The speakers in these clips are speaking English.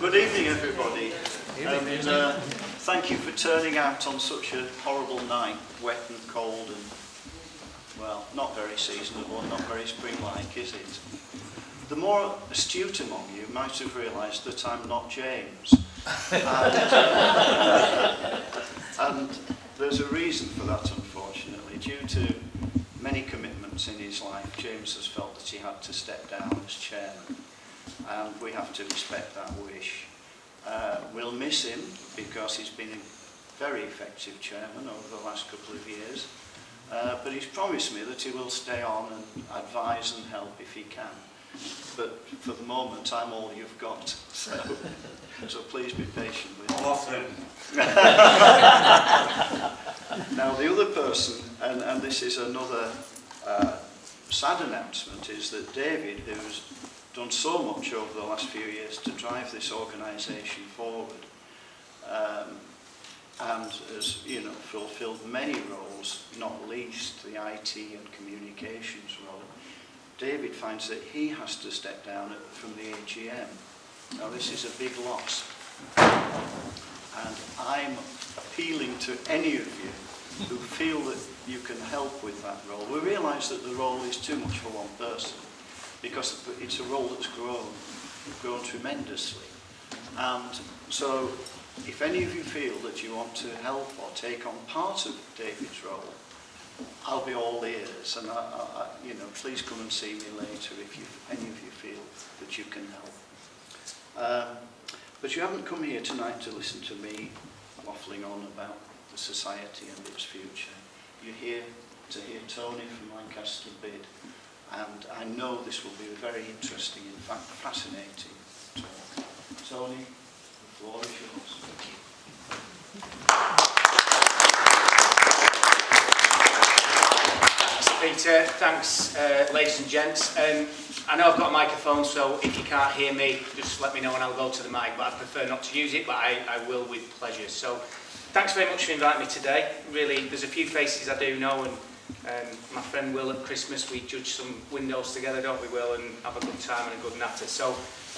Good evening, everybody. Thank you for turning out on such a horrible night, wet and cold and, well, not very seasonable and not very spring-like, is it? The more astute among you might have realised that I'm not James. And there's a reason for that, unfortunately. Due to many commitments in his life, James has felt that he had to step down as chairman. And we have to respect that wish. We'll miss him because he's been a very effective chairman over the last couple of years. But he's promised me that he will stay on and advise and help if he can. But for the moment, I'm all you've got. So please be patient with me. Now, the other person, and this is another sad announcement, is that David, who's done so much over the last few years to drive this organisation forward, and has, you know, fulfilled many roles, not least the IT and communications role. David finds that he has to step down from the AGM. Now, this is a big loss, and I'm appealing to any of you who feel that you can help with that role. We realise that the role is too much for one person, because it's a role that's grown tremendously. And so, if any of you feel that you want to help or take on part of David's role, I'll be all ears, and you know, please come and see me later if any of you feel that you can help. But you haven't come here tonight to listen to me waffling on about the society and its future. You're here to hear Tony from Lancaster BID, and I know this will be a very interesting, in fact fascinating talk. Tony, the floor is yours. Thank you. Peter, thanks ladies and gents. I know I've got a microphone, so if you can't hear me, just let me know and I'll go to the mic, but I prefer not to use it, but I will with pleasure. So thanks very much for inviting me today. Really, there's a few faces I do know, and my friend Will at Christmas, we judge some windows together, don't we, Will, and have a good time and a good natter. So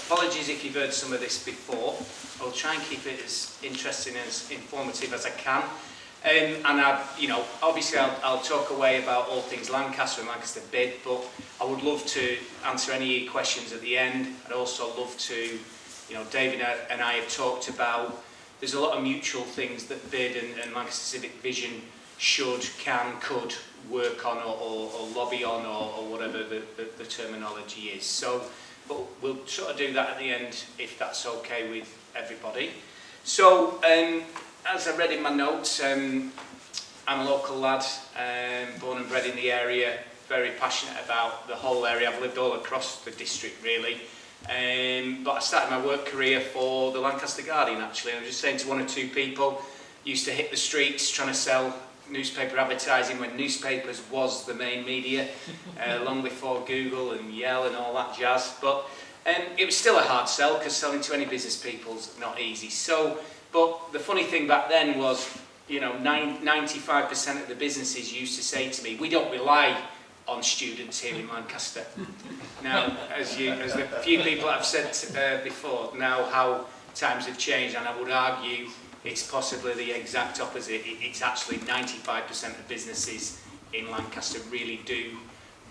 apologies if you've heard some of this before. I'll try and keep it as interesting and as informative as I can. And you know, obviously I'll talk away about all things Lancaster and Lancaster BID, but I would love to answer any questions at the end. I'd also love to, you know, David and I have talked about, there's a lot of mutual things that BID and Lancaster Civic Vision should, can, could work on or lobby on or whatever the terminology is. So, but we'll sort of do that at the end if that's okay with everybody. So, as I read in my notes, I'm a local lad, born and bred in the area, very passionate about the whole area. I've lived all across the district really, but I started my work career for the Lancaster Guardian actually. I was just saying to one or two people, used to hit the streets trying to sell newspaper advertising when newspapers was the main media, long before Google and Yell and all that jazz. But it was still a hard sell because selling to any business people's not easy. So, but the funny thing back then was, you know, 95% of the businesses used to say to me, we don't rely on students here in Lancaster. Now, as the few people have said before, now how times have changed, and I would argue it's possibly the exact opposite. It's actually 95% of businesses in Lancaster really do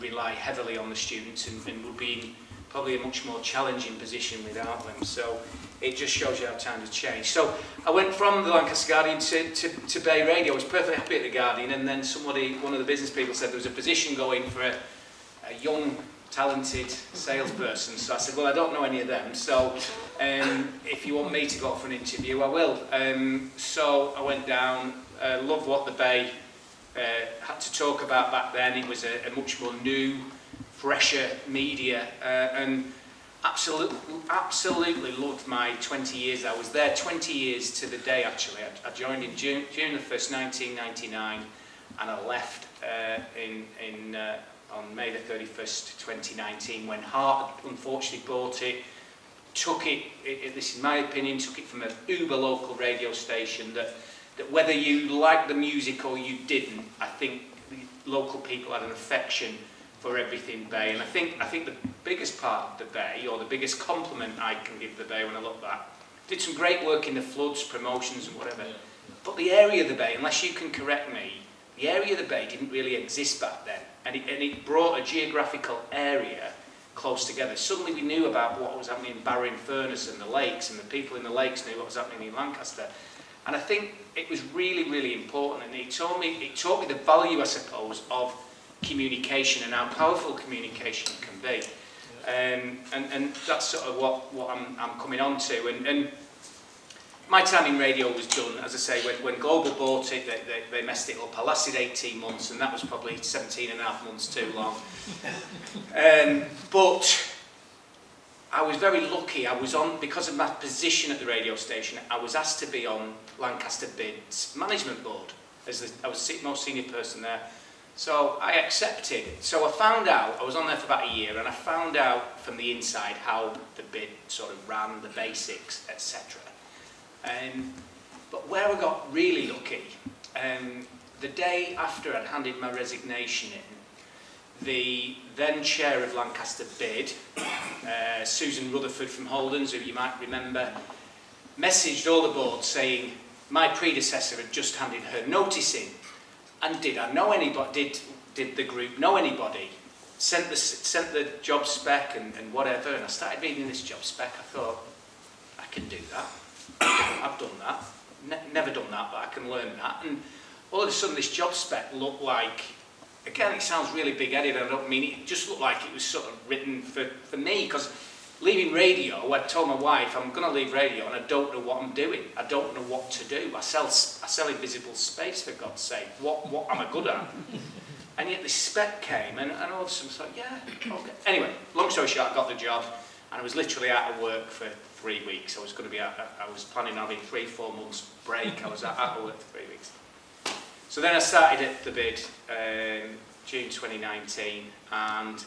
rely heavily on the students and would be in probably a much more challenging position without them. So it just shows you how times have changed. So I went from the Lancaster Guardian to Bay Radio. I was perfectly happy at the Guardian, and then one of the business people said there was a position going for a young, talented salesperson. So I said, well, I don't know any of them, so if you want me to go for an interview, I will. So I went down, loved what the Bay had to talk about back then. It was a much more new, fresher media, and absolutely loved my 20 years. I was there 20 years to the day actually. I joined in June the 1st, 1999, and I left on May the 31st, 2019, when Hart unfortunately bought it, took it, this is my opinion, took it from an uber local radio station that whether you liked the music or you didn't, I think the local people had an affection for everything Bay. And I think the biggest part of the Bay, or the biggest compliment I can give the Bay when I look back, did some great work in the floods, promotions and whatever. But the area of the bay, unless you can correct me, the area of the bay didn't really exist back then. And it brought a geographical area close together. Suddenly we knew about what was happening in Barrow in Furness and the lakes, and the people in the lakes knew what was happening in Lancaster. And I think it was really, really important, and it taught me the value, I suppose, of communication and how powerful communication can be. And that's sort of what I'm coming on to. And my time in radio was done, as I say, when Global bought it, they messed it up. I lasted 18 months, and that was probably 17 and a half months too long. But I was very lucky. I was on, because of my position at the radio station, I was asked to be on Lancaster BID's management board. I was the most senior person there. So I accepted. So I found out, I was on there for about a year, and I found out from the inside how the BID sort of ran, the basics, etc. But where I got really lucky, the day after I'd handed my resignation in, the then chair of Lancaster BID, Susan Rutherford from Holden's, who you might remember, messaged all the board saying my predecessor had just handed her notice in. And did I know anybody? Did the group know anybody? Sent the job spec and whatever, and I started reading this job spec. I thought, I can do that. I've done that. Never done that, but I can learn that. And all of a sudden, this job spec looked like, again, it sounds really big-headed. I don't mean it. It just looked like it was sort of written for me, because leaving radio, I told my wife, I'm going to leave radio, and I don't know what I'm doing. I don't know what to do. I sell invisible space, for God's sake. What am I good at? And yet this spec came, and all of a sudden I thought, yeah, okay. Anyway, long story short, I got the job, and I was literally out of work for 3 weeks. I was going to be out, I was planning on having 3-4 months break. I was out of work for 3 weeks. So then I started at the BID, June 2019, and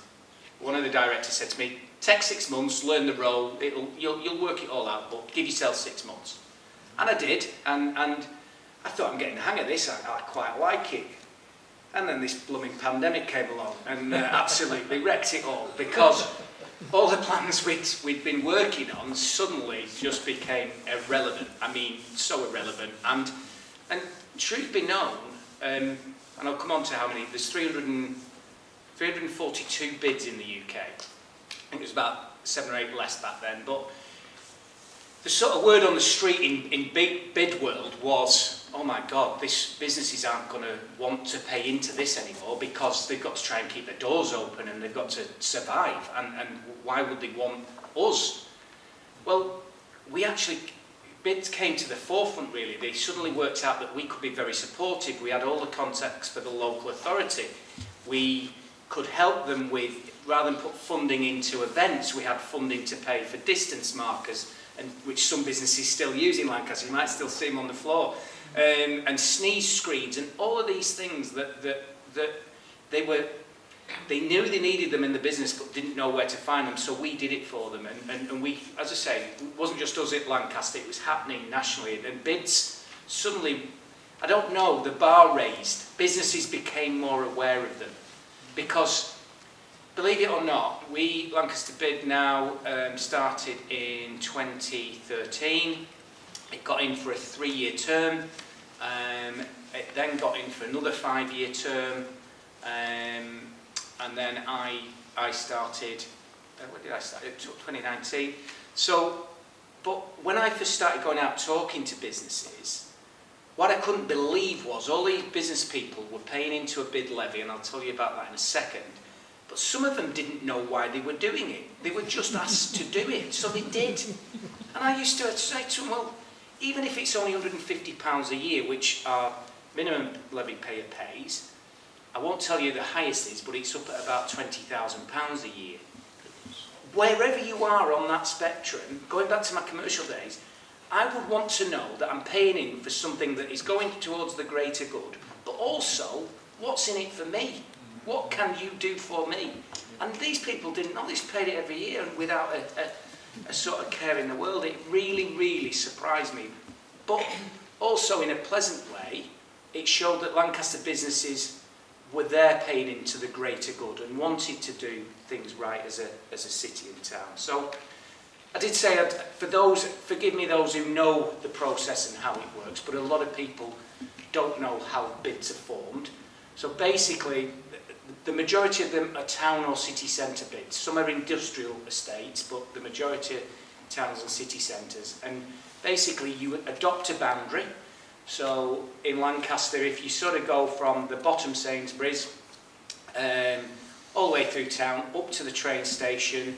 one of the directors said to me, take 6 months, learn the role, you'll work it all out, but give yourself 6 months. And I did, and I thought, I'm getting the hang of this, I quite like it. And then this blooming pandemic came along and absolutely wrecked it all, because all the plans we'd been working on suddenly just became irrelevant. I mean, so irrelevant. And truth be known, and I'll come on to how many, there's 342 bids in the UK. I think it was about 7 or 8 less back then, but the sort of word on the street in big bid world was, oh my God, businesses aren't going to want to pay into this anymore, because they've got to try and keep their doors open and they've got to survive, and why would they want us? Well, bids came to the forefront really. They suddenly worked out that we could be very supportive. We had all the contacts for the local authority. We could help them with, rather than put funding into events, we had funding to pay for distance markers, and which some businesses still use in Lancaster. You might still see them on the floor, and sneeze screens, and all of these things that they knew they needed them in the business but didn't know where to find them, so we did it for them. And we, as I say, it wasn't just us at Lancaster, it was happening nationally. And bids suddenly, I don't know, the bar raised. Businesses became more aware of them, because believe it or not, Lancaster BID now started in 2013. It got in for a 3-year term. It then got in for another 5-year term. And then I started, when did I start? 2019. So, but when I first started going out talking to businesses, what I couldn't believe was all these business people were paying into a bid levy, and I'll tell you about that in a second. But some of them didn't know why they were doing it. They were just asked to do it, so they did. And I used to say to them, well, even if it's only £150 a year, which our minimum levy payer pays, I won't tell you the highest is, but it's up at about £20,000 a year. Wherever you are on that spectrum, going back to my commercial days, I would want to know that I'm paying in for something that is going towards the greater good, but also, what's in it for me? What can you do for me? And these people didn't know. They paid it every year without a sort of care in the world. It really, really surprised me. But also in a pleasant way, it showed that Lancaster businesses were there paying into the greater good and wanted to do things right as a city and town. So I did say that for those, forgive me those who know the process and how it works, but a lot of people don't know how bids are formed. So basically, the majority of them are town or city centre bids. Some are industrial estates, but the majority are towns and city centres. And basically, you adopt a boundary. So in Lancaster, if you sort of go from the bottom Sainsbury's, all the way through town, up to the train station,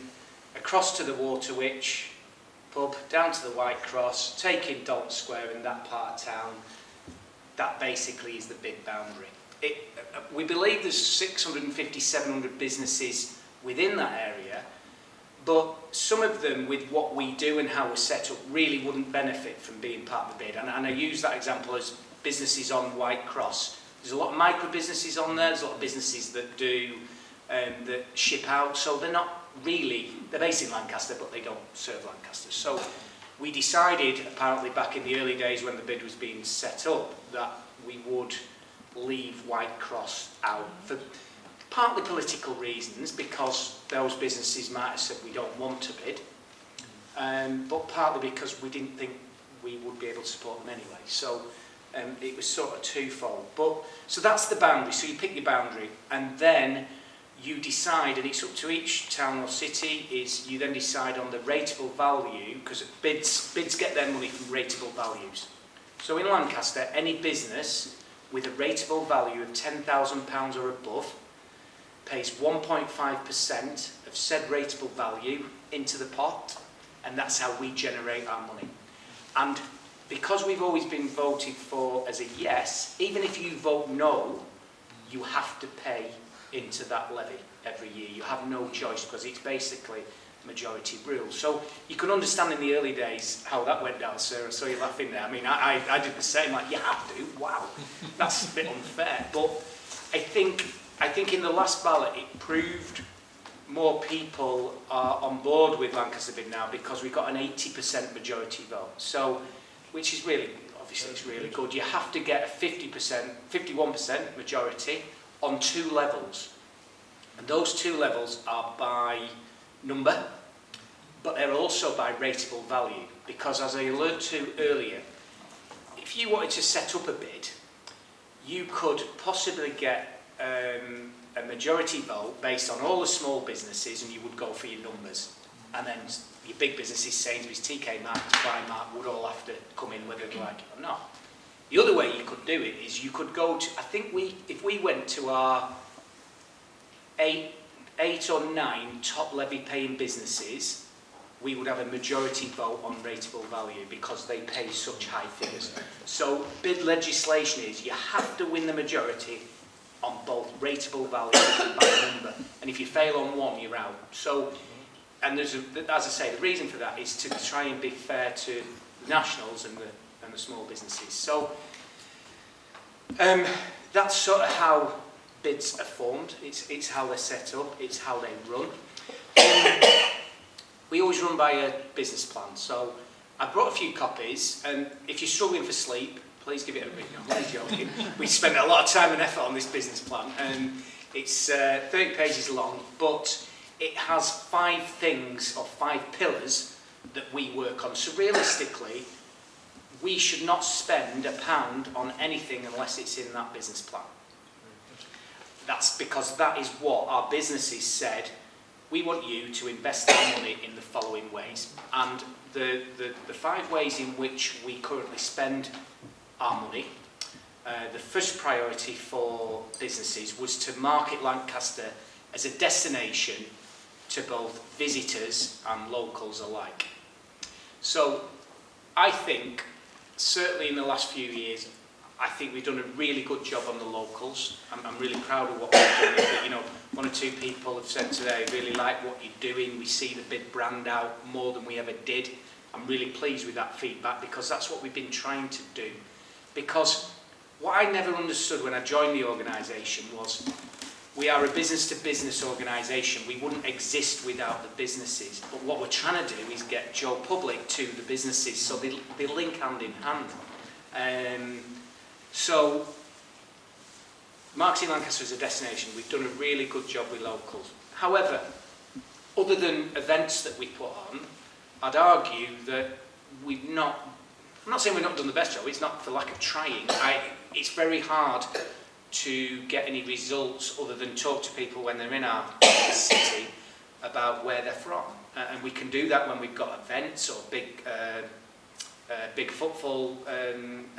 across to the Waterwitch pub, down to the White Cross, taking Dalton Square in that part of town, that basically is the bid boundary. We believe there's 650, 700 businesses within that area, but some of them, with what we do and how we're set up, really wouldn't benefit from being part of the bid. And I use that example as businesses on White Cross. There's a lot of micro businesses on there, there's a lot of businesses that do, that ship out, so they're not really, they're based in Lancaster, but they don't serve Lancaster. So we decided, apparently back in the early days when the bid was being set up, that we would leave White Cross out for partly political reasons, because those businesses might have said we don't want to bid, but partly because we didn't think we would be able to support them anyway. So it was sort of twofold. So that's the boundary. So you pick your boundary, and then you decide, and it's up to each town or city, is you then decide on the rateable value, because bids get their money from rateable values. So in Lancaster, any business with a rateable value of £10,000 or above pays 1.5% of said rateable value into the pot, and that's how we generate our money. And because we've always been voted for as a yes, even if you vote no, you have to pay into that levy every year. You have no choice, because it's basically majority rule. So you can understand in the early days how that went down, Sarah. So you're laughing there. I mean, I did the same. Like, you have to. Wow, that's a bit unfair. But I think in the last ballot it proved more people are on board with Lancaster BID now, because we've got an 80% majority vote. So, which is really, obviously, it's really good. You have to get a 51% majority on 2 levels. And those 2 levels are by number, but they're also by rateable value, because as I alluded to earlier, if you wanted to set up a bid, you could possibly get a majority vote based on all the small businesses, and you would go for your numbers. And then your big businesses, Sainsbury's, TK Maxx, Primark, would all have to come in whether they like it or not. The other way you could do it is you could go to, I think if we went to our 8 or 9 top levy paying businesses, we would have a majority vote on rateable value, because they pay such high figures. So bid legislation is you have to win the majority on both rateable value and by number. And if you fail on one, you're out. So, and as I say, the reason for that is to try and be fair to the nationals and the small businesses. So that's sort of how bids are formed. It's how they're set up. It's how they run. We always run by a business plan. So I brought a few copies, and if you're struggling for sleep, please give it a read. No, I'm only joking. We spent a lot of time and effort on this business plan, and it's 30 pages long, but it has 5 things or 5 pillars that we work on. So realistically, we should not spend £1 on anything unless it's in that business plan. That's because that is what our businesses said. We want you to invest our money in the following ways. And the 5 ways in which we currently spend our money, the first priority for businesses was to market Lancaster as a destination to both visitors and locals alike. So I think, certainly in the last few years, I think we've done a really good job on the locals. I'm really proud of what we've done. You know, 1 or 2 people have said today, really like what you're doing. We see the BID brand out more than we ever did. I'm really pleased with that feedback, because that's what we've been trying to do. Because what I never understood when I joined the organisation was we are a business-to-business organisation. We wouldn't exist without the businesses. But what we're trying to do is get Joe Public to the businesses, so they link hand in hand. So, marketing Lancaster as a destination, we've done a really good job with locals. However, other than events that we put on, I'd argue that we've not, I'm not saying we've not done the best job, it's not for lack of trying. It's very hard to get any results other than talk to people when they're in our city about where they're from. And we can do that when we've got events or big football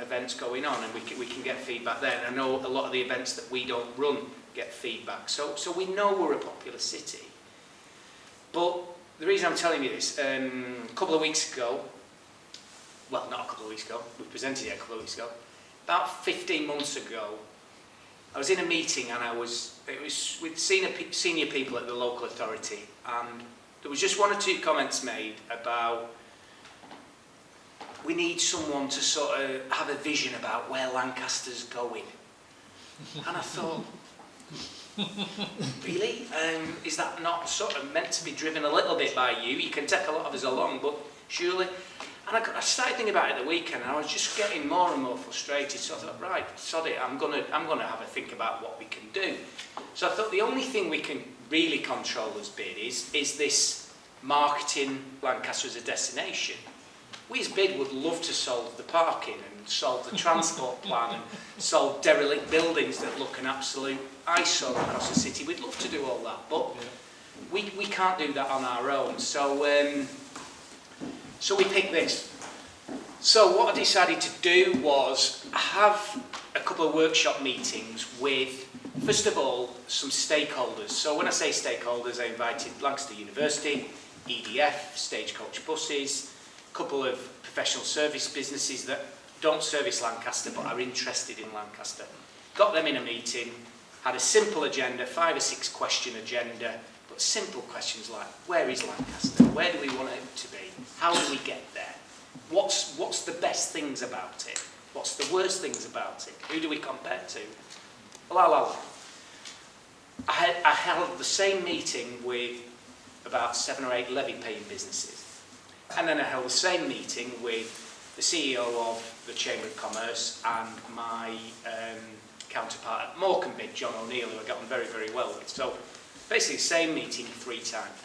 events going on, and we can get feedback there. And I know a lot of the events that we don't run get feedback. So we know we're a popular city. But the reason I'm telling you this, a couple of weeks ago, well, not a couple of weeks ago, we presented it a couple of weeks ago, about 15 months ago, I was in a meeting and it was with senior people at the local authority, and there was just one or two comments made about we need someone to sort of have a vision about where Lancaster's going. And I thought, really? Is that not sort of meant to be driven a little bit by you? You can take a lot of us along, but surely... And I started thinking about it at the weekend, and I was just getting more and more frustrated. So I thought, right, sod it, I'm gonna have a think about what we can do. So I thought the only thing we can really control as BID is this marketing Lancaster as a destination. We as BID would love to solve the parking and solve the transport plan and solve derelict buildings that look an absolute eyesore across the city. We'd love to do all that, but we can't do that on our own. So we picked this. So what I decided to do was have a couple of workshop meetings with, first of all, some stakeholders. So when I say stakeholders, I invited Lancaster University, EDF, Stagecoach Buses, a couple of professional service businesses that don't service Lancaster but are interested in Lancaster. Got them in a meeting, had a simple agenda, 5 or 6 question agenda, but simple questions like, where is Lancaster? Where do we want it to be? How do we get there? What's the best things about it? What's the worst things about it? Who do we compare to? I held the same meeting with about 7 or 8 levy-paying businesses. And then I held the same meeting with the CEO of the Chamber of Commerce and my counterpart at Morecambe BID, John O'Neill, who I got on very, very well with. So basically the same meeting 3 times.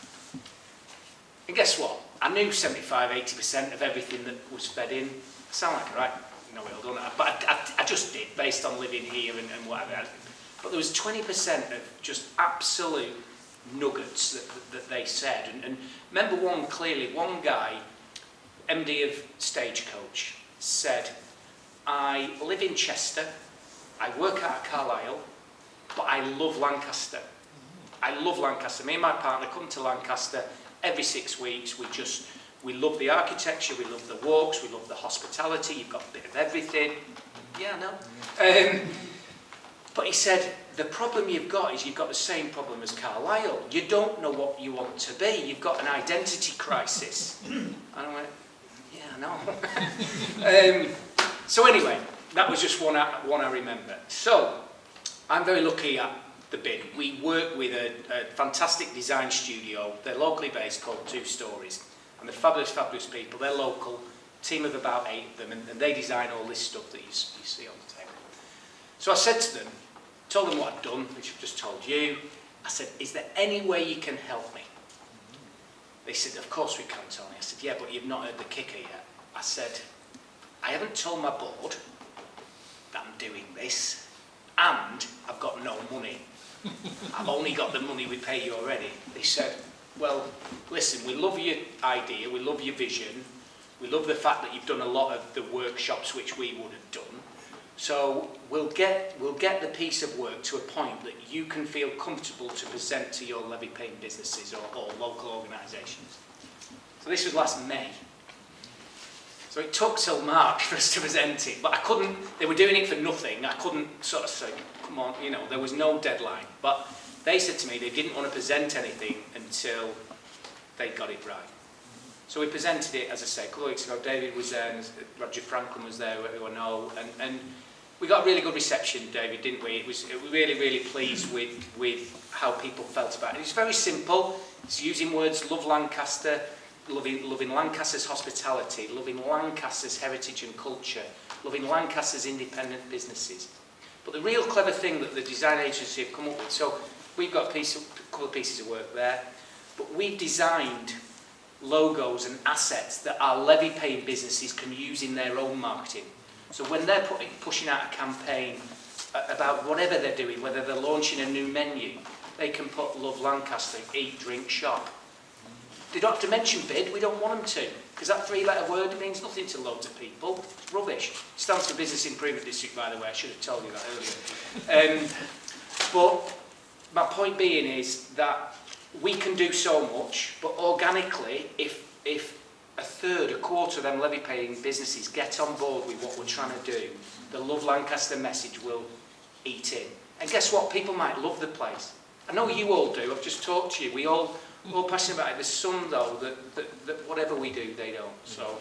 And guess what? I knew 75–80% of everything that was fed in. I sound like a right, no, well done. But I just did, based on living here and whatever. But there was 20% of just absolute nuggets that they said. And remember one guy, MD of Stagecoach, said, I live in Chester, I work out of Carlisle, but I love Lancaster. I love Lancaster. Me and my partner come to Lancaster every 6 weeks. We love the architecture, we love the walks, we love the hospitality, you've got a bit of everything. Yeah, no. But he said, the problem you've got is you've got the same problem as Carlisle. You don't know what you want to be. You've got an identity crisis. And I went, yeah, no. So anyway, that was just one I remember. So, I'm very lucky at the BID. We work with a fantastic design studio. They're locally based, called 2 Stories. And they're fabulous, fabulous people. They're local, team of about 8 of them, and they design all this stuff that you see on the table. So I said to them, told them what I'd done, which I've just told you. I said, is there any way you can help me? They said, of course we can, Tony. I said, yeah, but you've not heard the kicker yet. I said, I haven't told my board that I'm doing this, and I've got no money. I've only got the money we pay you already. They said, well, listen, we love your idea, we love your vision, we love the fact that you've done a lot of the workshops which we would have done. So we'll get the piece of work to a point that you can feel comfortable to present to your levy-paying businesses or local organisations. So this was last May. So it took till March for us to present it, but I couldn't, they were doing it for nothing. I couldn't sort of say, come on, you know, there was no deadline. But they said to me they didn't want to present anything until they got it right. So we presented it, as I say, a couple of weeks ago. David was there, and Roger Franklin was there, who everyone know, and we got a really good reception, David, didn't we? It was really, really pleased with how people felt about it. It's very simple. It's using words, love Lancaster, loving Lancaster's hospitality, loving Lancaster's heritage and culture, loving Lancaster's independent businesses. But the real clever thing that the design agency have come up with, so we've got a couple of pieces of work there, but we've designed logos and assets that our levy-paying businesses can use in their own marketing. So when they're pushing out a campaign about whatever they're doing, whether they're launching a new menu, they can put Love Lancaster, eat, drink, shop. They don't have to mention BID, we don't want them to, because that three-letter word means nothing to loads of people. It's rubbish. It stands for Business Improvement District, by the way, I should have told you that earlier. But my point being is that we can do so much, but organically, if a third, a quarter of them levy-paying businesses get on board with what we're trying to do, the Love Lancaster message will eat in. And guess what? People might love the place. I know you all do. I've just talked to you. We're all passionate about it. There's some, though, that whatever we do, they don't. So,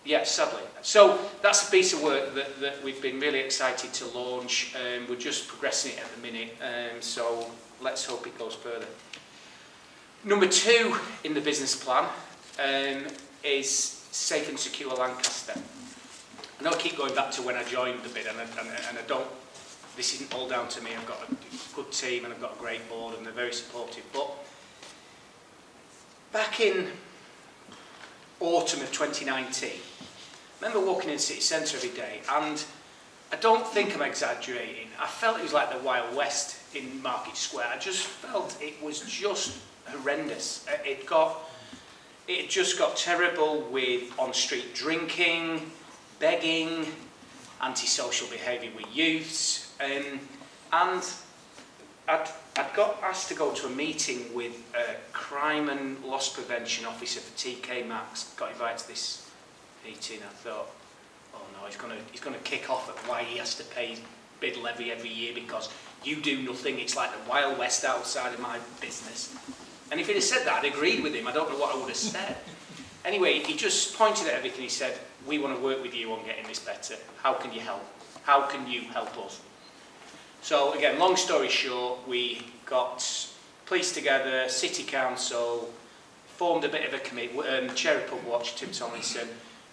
yeah, sadly. So that's a piece of work that we've been really excited to launch. We're just progressing it at the minute. So let's hope it goes further. Number 2 in the business plan is Safe and Secure Lancaster. I know I keep going back to when I joined the BID, and I don't, this isn't all down to me. I've got a good team and I've got a great board and they're very supportive. But back in autumn of 2019, I remember walking in the city centre every day, and I don't think I'm exaggerating. I felt it was like the Wild West in Market Square. I just felt it was just horrendous. It just got terrible with on-street drinking, begging, antisocial behaviour with youths, and I'd got asked to go to a meeting with a crime and loss prevention officer for TK Maxx. Got invited to this meeting. I thought, oh no, he's going to kick off at why he has to pay BID levy every year because you do nothing. It's like the Wild West outside of my business. And if he'd have said that, I'd agreed with him. I don't know what I would have said. Anyway, he just pointed at everything. He said, we want to work with you on getting this better. How can you help? How can you help us? So again, long story short, we got police together, City Council, formed a bit of a committee, Chair of Pub Watch, Tim Tomlinson,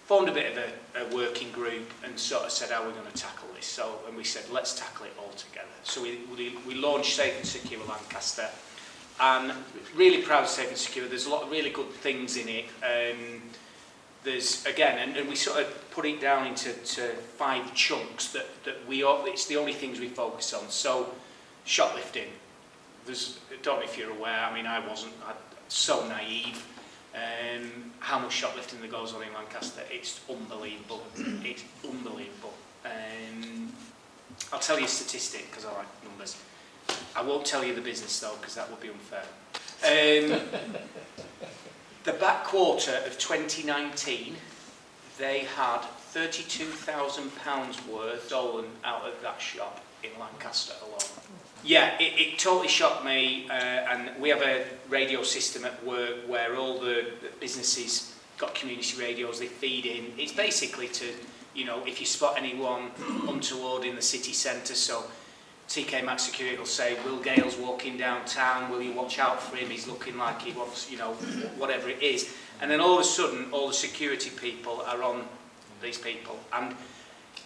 formed a bit of a working group and sort of said how we're going to tackle this. So, and we said, let's tackle it all together. So we launched Safe and Secure Lancaster. And really proud of Safe and Secure. There's a lot of really good things in it. There's, again, and we sort of put it down into 5 chunks that it's the only things we focus on. So, shoplifting. I don't know if you're aware, I mean, I'm so naive. How much shoplifting there goes on in Lancaster, it's unbelievable. It's unbelievable. I'll tell you a statistic, because I like numbers. I won't tell you the business though, because that would be unfair. The back quarter of 2019, they had £32,000 worth stolen out of that shop in Lancaster alone. Yeah, it totally shocked me, and we have a radio system at work where all the businesses got community radios, they feed in. It's basically to, you know, if you spot anyone untoward in the city centre, so TK Maxx Security will say, Will Gale's walking downtown, will you watch out for him, he's looking like he wants, you know, whatever it is. And then all of a sudden, all the security people are on these people. And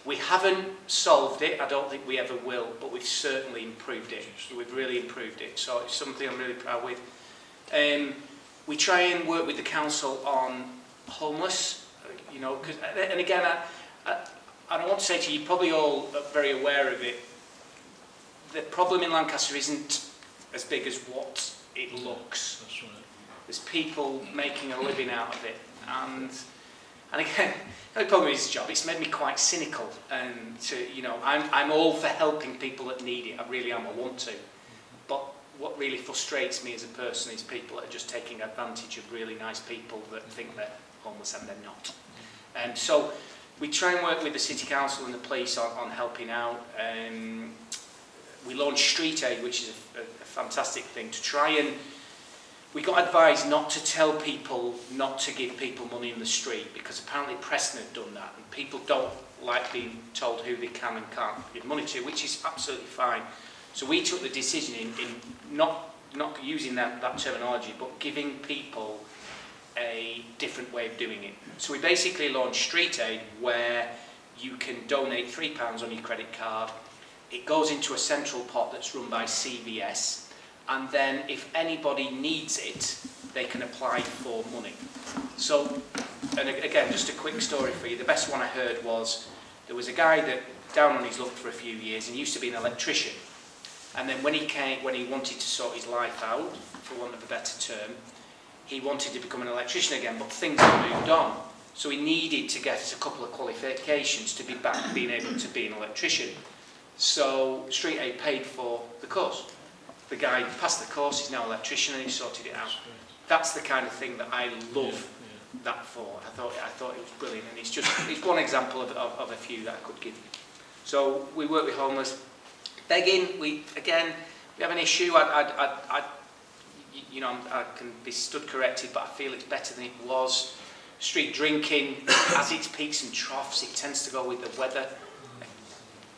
we haven't solved it, I don't think we ever will, but we've certainly improved it. We've really improved it, so it's something I'm really proud with. We try and work with the council on homeless, you know, cause, and again, I don't want to say to you, you're probably all very aware of it. The problem in Lancaster isn't as big as what it looks. That's right. There's people making a living out of it, and again, the problem is this job. It's made me quite cynical, and you know, I'm all for helping people that need it. I really am. I want to, but what really frustrates me as a person is people that are just taking advantage of really nice people that think they're homeless and they're not. And so we try and work with the City Council and the police on helping out. We launched Street Aid, which is a fantastic thing to try and... We got advised not to tell people not to give people money in the street, because apparently Preston had done that, and people don't like being told who they can and can't give money to, which is absolutely fine. So we took the decision in not using that terminology, but giving people a different way of doing it. So we basically launched Street Aid, where you can donate £3 on your credit card. It goes into a central pot that's run by CVS, and then if anybody needs it, they can apply for money. So, and again, just a quick story for you. The best one I heard was, there was a guy that down on his luck for a few years and used to be an electrician. And then when he wanted to sort his life out, for want of a better term, he wanted to become an electrician again, but things had moved on. So he needed to get a couple of qualifications to be back being able to be an electrician. So Street A paid for the course. The guy passed the course, he's now an electrician, and he sorted it out. That's the kind of thing that I love that for. I thought it was brilliant, and it's one example of a few that I could give you. So we work with homeless. Begging, we have an issue. I can be stood corrected, but I feel it's better than it was. Street drinking has its peaks and troughs. It tends to go with the weather.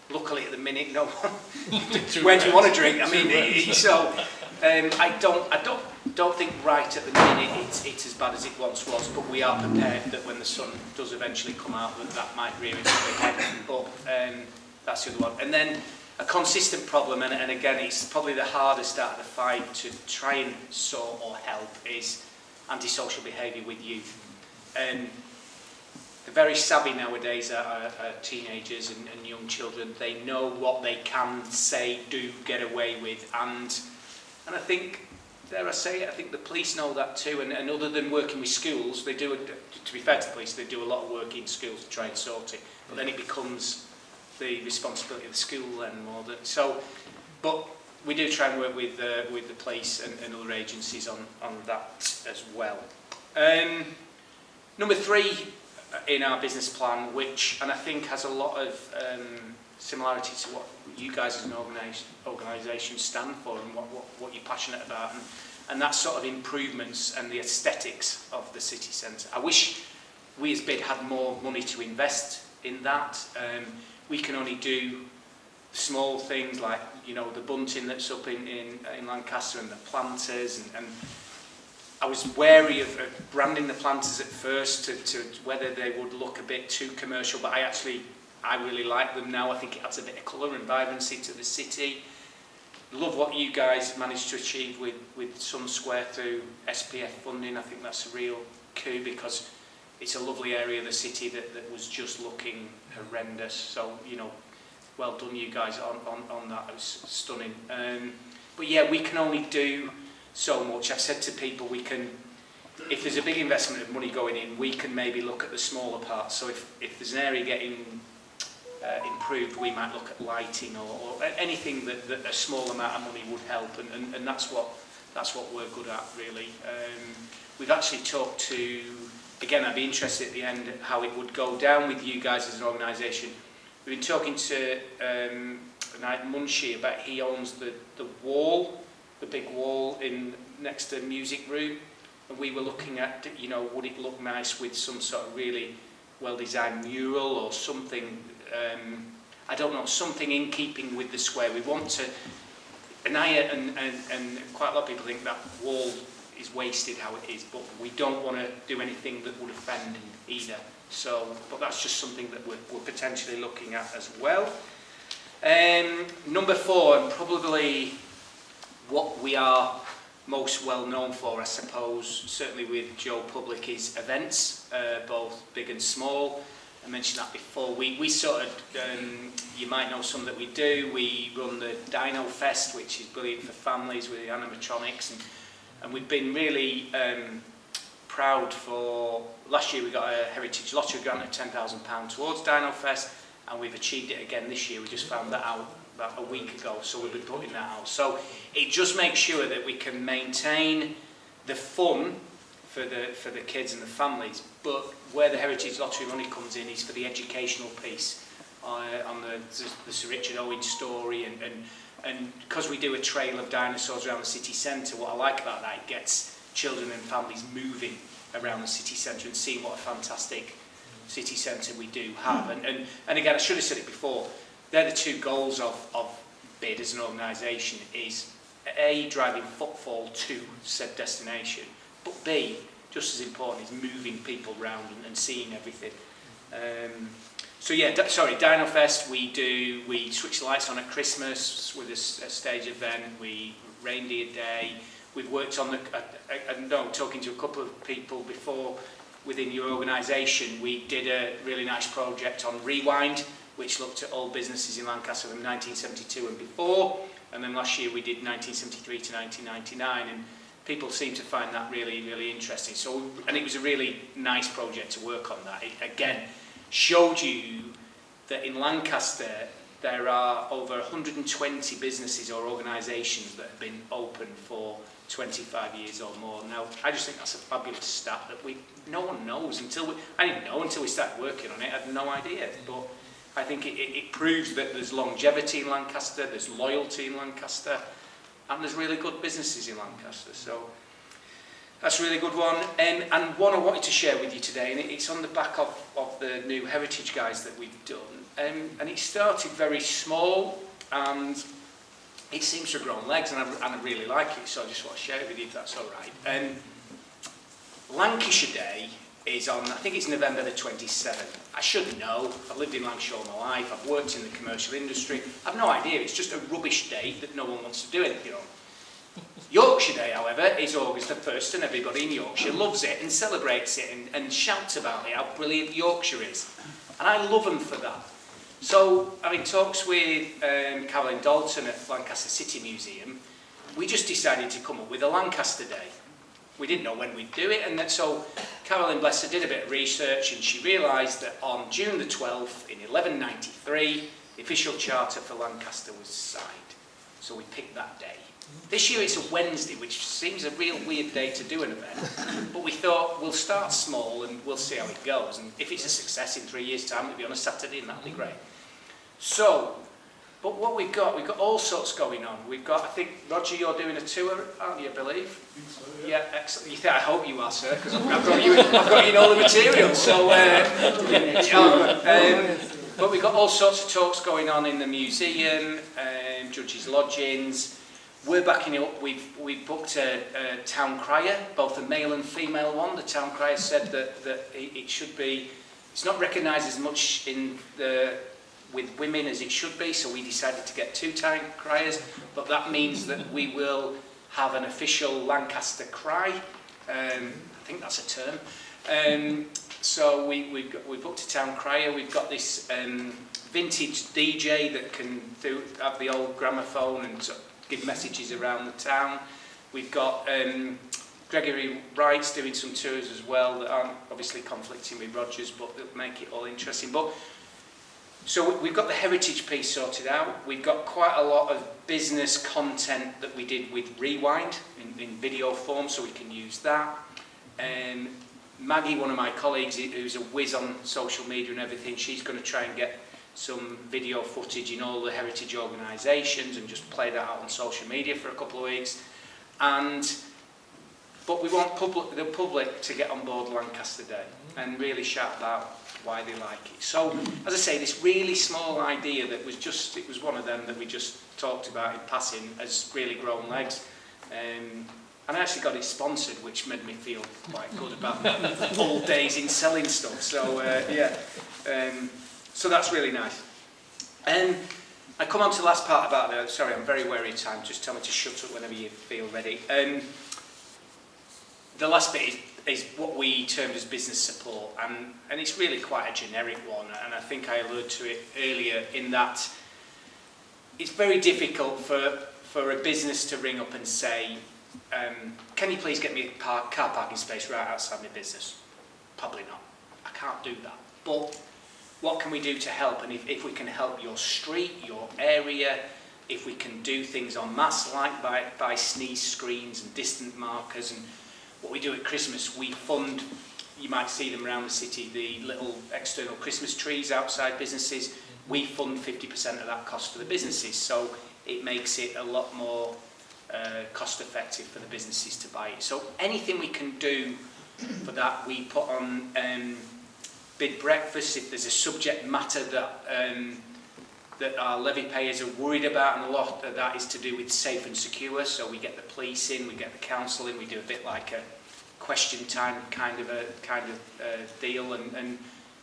Luckily, at the minute, no one. When do you want to drink? I mean, I don't think right at the minute it's as bad as it once was, but we are prepared that when the sun does eventually come out, that might rear its ugly head. But that's the other one. And then a consistent problem, and again, it's probably the hardest out of the five to try and sort or help, is antisocial behaviour with youth. They're very savvy nowadays, are teenagers and young children. They know what they can say, do, get away with, and I think, dare I say it, I think the police know that too, and other than working with schools, they do, to be fair to the police, they do a lot of work in schools to try and sort it, but then it becomes the responsibility of the school and more than, so, but we do try and work with the police and other agencies on that as well. Number 3 in our business plan, which, and I think has a lot of similarity to what you guys as an organisation stand for and what you're passionate about, and that's sort of improvements and the aesthetics of the city centre. I wish we as BID had more money to invest in that. We can only do small things like, you know, the bunting that's up in Lancaster and the planters, and I was wary of branding the planters at first to whether they would look a bit too commercial, but I really like them now. I think it adds a bit of colour and vibrancy to the city. Love what you guys managed to achieve with Sun Square through SPF funding. I think that's a real coup, because it's a lovely area of the city that was just looking horrendous. So, you know, well done you guys on that. It was stunning. But yeah, we can only do so much. I've said to people, we can, if there's a big investment of money going in, we can maybe look at the smaller parts. So if there's an area getting improved, we might look at lighting or anything that a small amount of money would help, and that's what we're good at, really. We've actually talked to, again, I'd be interested at the end how it would go down with you guys as an organisation. We've been talking to Munshi about, he owns the wall, the big wall next to music room, and we were looking at, you know, would it look nice with some sort of really well-designed mural or something, I don't know, something in keeping with the square. We want to, and quite a lot of people think that wall is wasted how it is, but we don't want to do anything that would offend either. So, but that's just something that we're potentially looking at as well. Number 4, and probably what we are most well known for, I suppose, certainly with Joe Public, is events, both big and small. I mentioned that before. We sort of, you might know some that we do. We run the Dino Fest, which is brilliant for families with the animatronics, and we've been really proud for, last year we got a Heritage Lottery grant of £10,000 towards Dino Fest, and we've achieved it again this year. We just found that out about a week ago, so we'll be putting that out. So it just makes sure that we can maintain the fun for the kids and the families, but where the Heritage Lottery money comes in is for the educational piece on the Sir Richard Owen story, and because we do a trail of dinosaurs around the city centre, what I like about that, it gets children and families moving around the city centre and seeing what a fantastic city centre we do have. And again, I should have said it before, they're the 2 goals of BID as an organisation, is A, driving footfall to said destination, but B, just as important, is moving people around and seeing everything. So yeah, Dino Fest, we switch the lights on at Christmas with a stage event, we Reindeer Day, we've worked on talking to a couple of people before within your organisation, we did a really nice project on Rewind, which looked at old businesses in Lancaster from 1972 and before, and then last year we did 1973 to 1999, and people seem to find that really, really interesting. So, and it was a really nice project to work on that. It, again, showed you that in Lancaster there are over 120 businesses or organisations that have been open for 25 years or more. Now, I just think that's a fabulous stat that no one knows I didn't know until we started working on it. I had no idea, but I think it proves that there's longevity in Lancaster, there's loyalty in Lancaster, and there's really good businesses in Lancaster. So that's a really good one. And one I wanted to share with you today, and it's on the back of the new heritage guides that we've done. And it started very small, and it seems to have grown legs, and I really like it, so I just want to share it with you if that's all right. Lancashire Day is on, I think it's November the 27th. I should know. I've lived in Lancashire all my life. I've worked in the commercial industry. I've no idea. It's just a rubbish date that no one wants to do anything on. Yorkshire Day, however, is August the 1st, and everybody in Yorkshire loves it and celebrates it and shouts about it, how brilliant Yorkshire is. And I love them for that. So, having talks with Caroline Dalton at Lancaster City Museum, we just decided to come up with a Lancaster Day. We didn't know when we'd do it, and so Caroline, bless her, did a bit of research, and she realised that on June the 12th in 1193, the official charter for Lancaster was signed. So we picked that day. This year it's a Wednesday, which seems a real weird day to do an event, but we thought we'll start small and we'll see how it goes, and if it's a success in 3 years' time, it'll be on a Saturday, and that'll be great. So, but what we've got all sorts going on. We've got, I think, Roger, you're doing a tour, aren't you, I believe? I think so, yeah. Yeah, excellent. I hope you are, sir, because I've got you in all the material. So, but we've got all sorts of talks going on in the museum, judges' lodgings. We're backing it up. We've booked a town crier, both a male and female one. The town crier said that it should be. It's not recognised as much with women as it should be, so we decided to get 2 town criers, but that means that we will have an official Lancaster cry. I think that's a term. So we booked a town crier. We've got this vintage DJ that can have the old gramophone and sort of give messages around the town. We've got Gregory Wright's doing some tours as well that aren't obviously conflicting with Rogers, but that make it all interesting. So we've got the heritage piece sorted out. We've got quite a lot of business content that we did with Rewind in video form, so we can use that. Maggie, one of my colleagues, who's a whiz on social media and everything, she's going to try and get some video footage in all the heritage organisations and just play that out on social media for a couple of weeks. But we want the public to get on board Lancaster Day and really shout about why they like it. So, as I say, this really small idea that was it was one of them that we just talked about in passing, has really grown legs. And I actually got it sponsored, which made me feel quite good about old days in selling stuff. So, so that's really nice. I come on to the last part about sorry, I'm very wary of time. Just tell me to shut up whenever you feel ready. The last bit is what we termed as business support, and it's really quite a generic one, and I think I alluded to it earlier in that it's very difficult for a business to ring up and say, can you please get me a car parking space right outside my business? Probably not. I can't do that. But what can we do to help? And if we can help your street, your area, if we can do things en masse like by sneeze screens and distant markers, and what we do at Christmas, we fund, you might see them around the city, the little external Christmas trees outside businesses. We fund 50% of that cost for the businesses, so it makes it a lot more cost effective for the businesses to buy it. So anything we can do for that, we put on bid breakfast if there's a subject matter that our levy payers are worried about, and a lot of that is to do with safe and secure. So we get the police in, we get the council in, we do a bit like a question time kind of deal.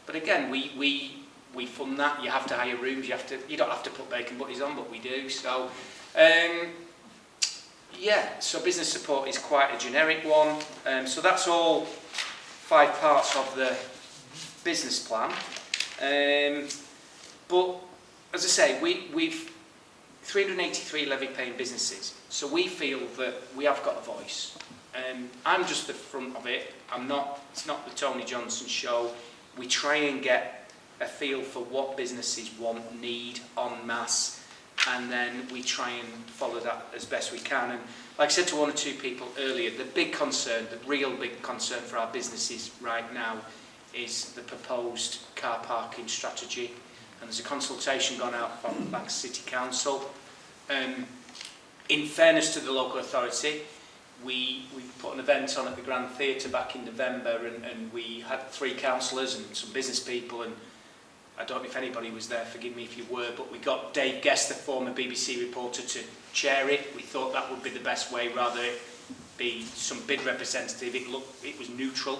But again, we we fund that. You have to hire rooms, you don't have to put bacon butties on, but we do. So yeah, so business support is quite a generic one. So that's all 5 parts of the business plan. But as I say, we've 383 levy-paying businesses, so we feel that we have got a voice. I'm just the front of it. It's not the Tony Johnson show. We try and get a feel for what businesses want, need, en masse, and then we try and follow that as best we can. And like I said to 1 or 2 people earlier, the real big concern for our businesses right now is the proposed car parking strategy. And there's a consultation gone out from Lancaster City Council. In fairness to the local authority, we put an event on at the Grand Theatre back in November, and we had 3 councillors and some business people, and I don't know if anybody was there, forgive me if you were, but we got Dave Guest, the former BBC reporter, to chair it. We thought that would be the best way, rather it be some bid representative. It was neutral.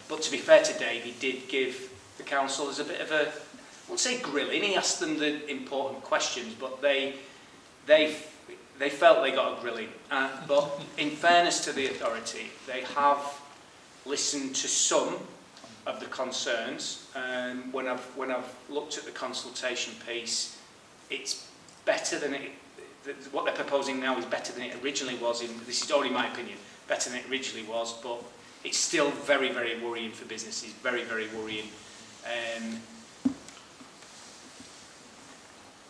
But to be fair to Dave, he did give the councillors a bit of a, I won't say grilling, he asked them the important questions, but they felt they got a grilling. But in fairness to the authority, they have listened to some of the concerns. When I've looked at the consultation piece, it's better than what they're proposing now is better than it originally was. This is only my opinion, better than it originally was, but it's still very, very worrying for businesses, very, very worrying.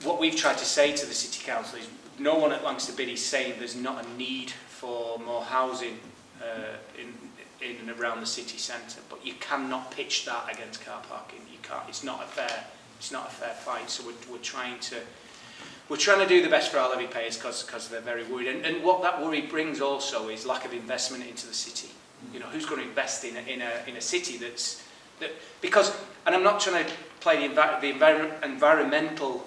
What we've tried to say to the City Council is no one at Lancaster BID is saying there's not a need for more housing in and around the city centre, but you cannot pitch that against car parking. You can't. It's not a fair fight. So we're trying to do the best for our levy payers because they're very worried. And what that worry brings also is lack of investment into the city. You know, who's going to invest in a city because, and I'm not trying to play the environmental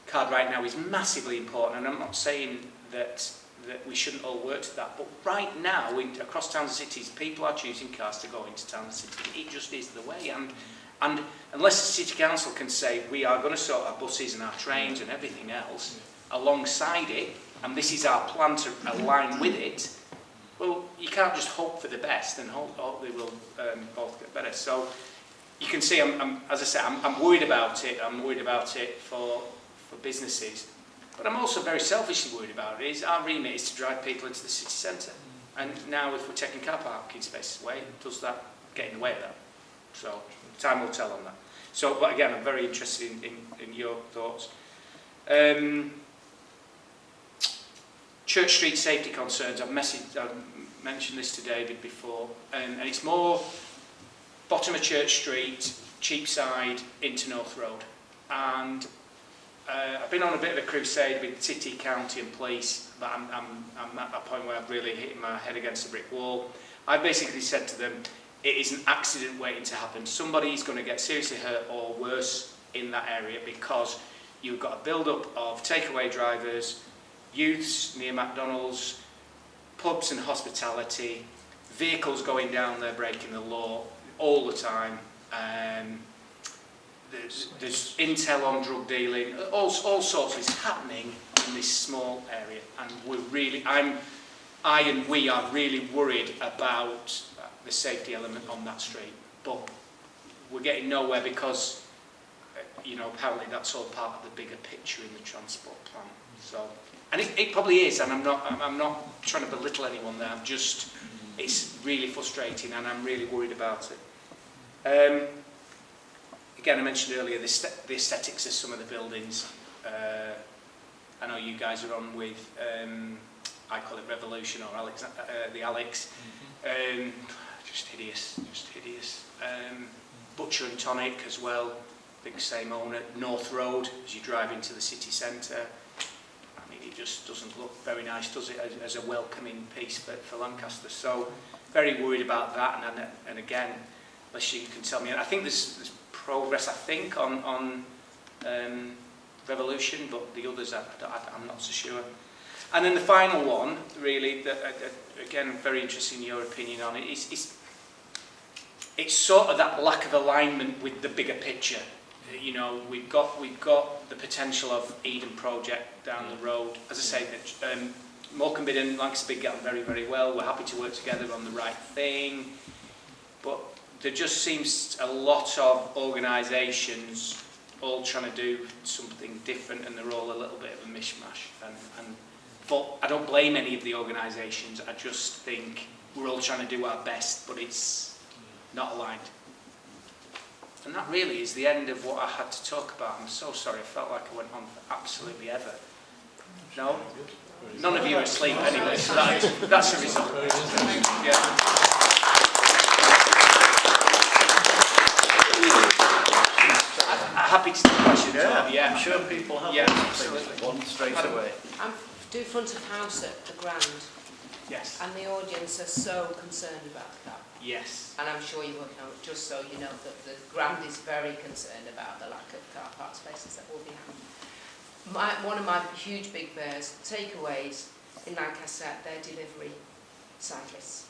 card right now is massively important, and I'm not saying that we shouldn't all work to that, but right now across towns and cities, people are choosing cars to go into towns and cities. It just is the way, and unless the City Council can say we are going to sort our buses and our trains and everything else alongside it, and this is our plan to align with it, well, you can't just hope for the best and hope they will both get better. So you can see, as I say, I'm worried about it. I'm worried about it for businesses, but I'm also very selfishly worried about it. Our remit is to drive people into the city centre, and now if we're taking car parking spaces away, does that get in the way of that? So time will tell on that. So, but again, I'm very interested in your thoughts. Church Street safety concerns. I've mentioned this to David before, and it's more bottom of Church Street, Cheapside into North Road, and I've been on a bit of a crusade with city, county and police, but I'm at a point where I've really hit my head against a brick wall. I basically said to them, it is an accident waiting to happen. Somebody's going to get seriously hurt or worse in that area because you've got a build-up of takeaway drivers, youths near McDonald's, pubs and hospitality, vehicles going down there breaking the law all the time. There's intel on drug dealing, all sorts is happening in this small area, and we are really worried about the safety element on that street. But we're getting nowhere because, apparently that's all part of the bigger picture in the transport plan. So, and it probably is, and I'm not trying to belittle anyone there. It's really frustrating, and I'm really worried about it. Again, I mentioned earlier the aesthetics of some of the buildings. I know you guys are on with, I call it Revolution or the Alex. Just hideous. Butcher and Tonic as well, I think same owner. North Road, as you drive into the city centre. I mean, it just doesn't look very nice, does it, as a welcoming piece for Lancaster. So, very worried about that. And again, unless you can tell me, I think there's progress, I think, on Revolution, but the others, I'm not so sure. And then the final one, really, again, I'm very interested in your opinion on it, it's sort of that lack of alignment with the bigger picture. you know, we've got the potential of Eden project down the road. As I say, that Morecambe BID and Lancaster BID get on very, very well. We're happy to work together on the right thing, but there just seems a lot of organisations all trying to do something different, and they're all a little bit of a mishmash. But I don't blame any of the organisations. I just think we're all trying to do our best, but it's not aligned. And that really is the end of what I had to talk about. I'm so sorry. I felt like I went on for absolutely ever. No? None of you are asleep anyway, so that's a result. Yeah. Happy to take questions. Yeah, I'm sure people have absolutely. One straight away. Do front of house at the Grand, Yes. and the audience are so concerned about that. Yes. And I'm sure you will know, just so you know, that the Grand is very concerned about the lack of car park spaces that will be happening. One of my huge big bears, takeaways in Lancaster, their delivery cyclists.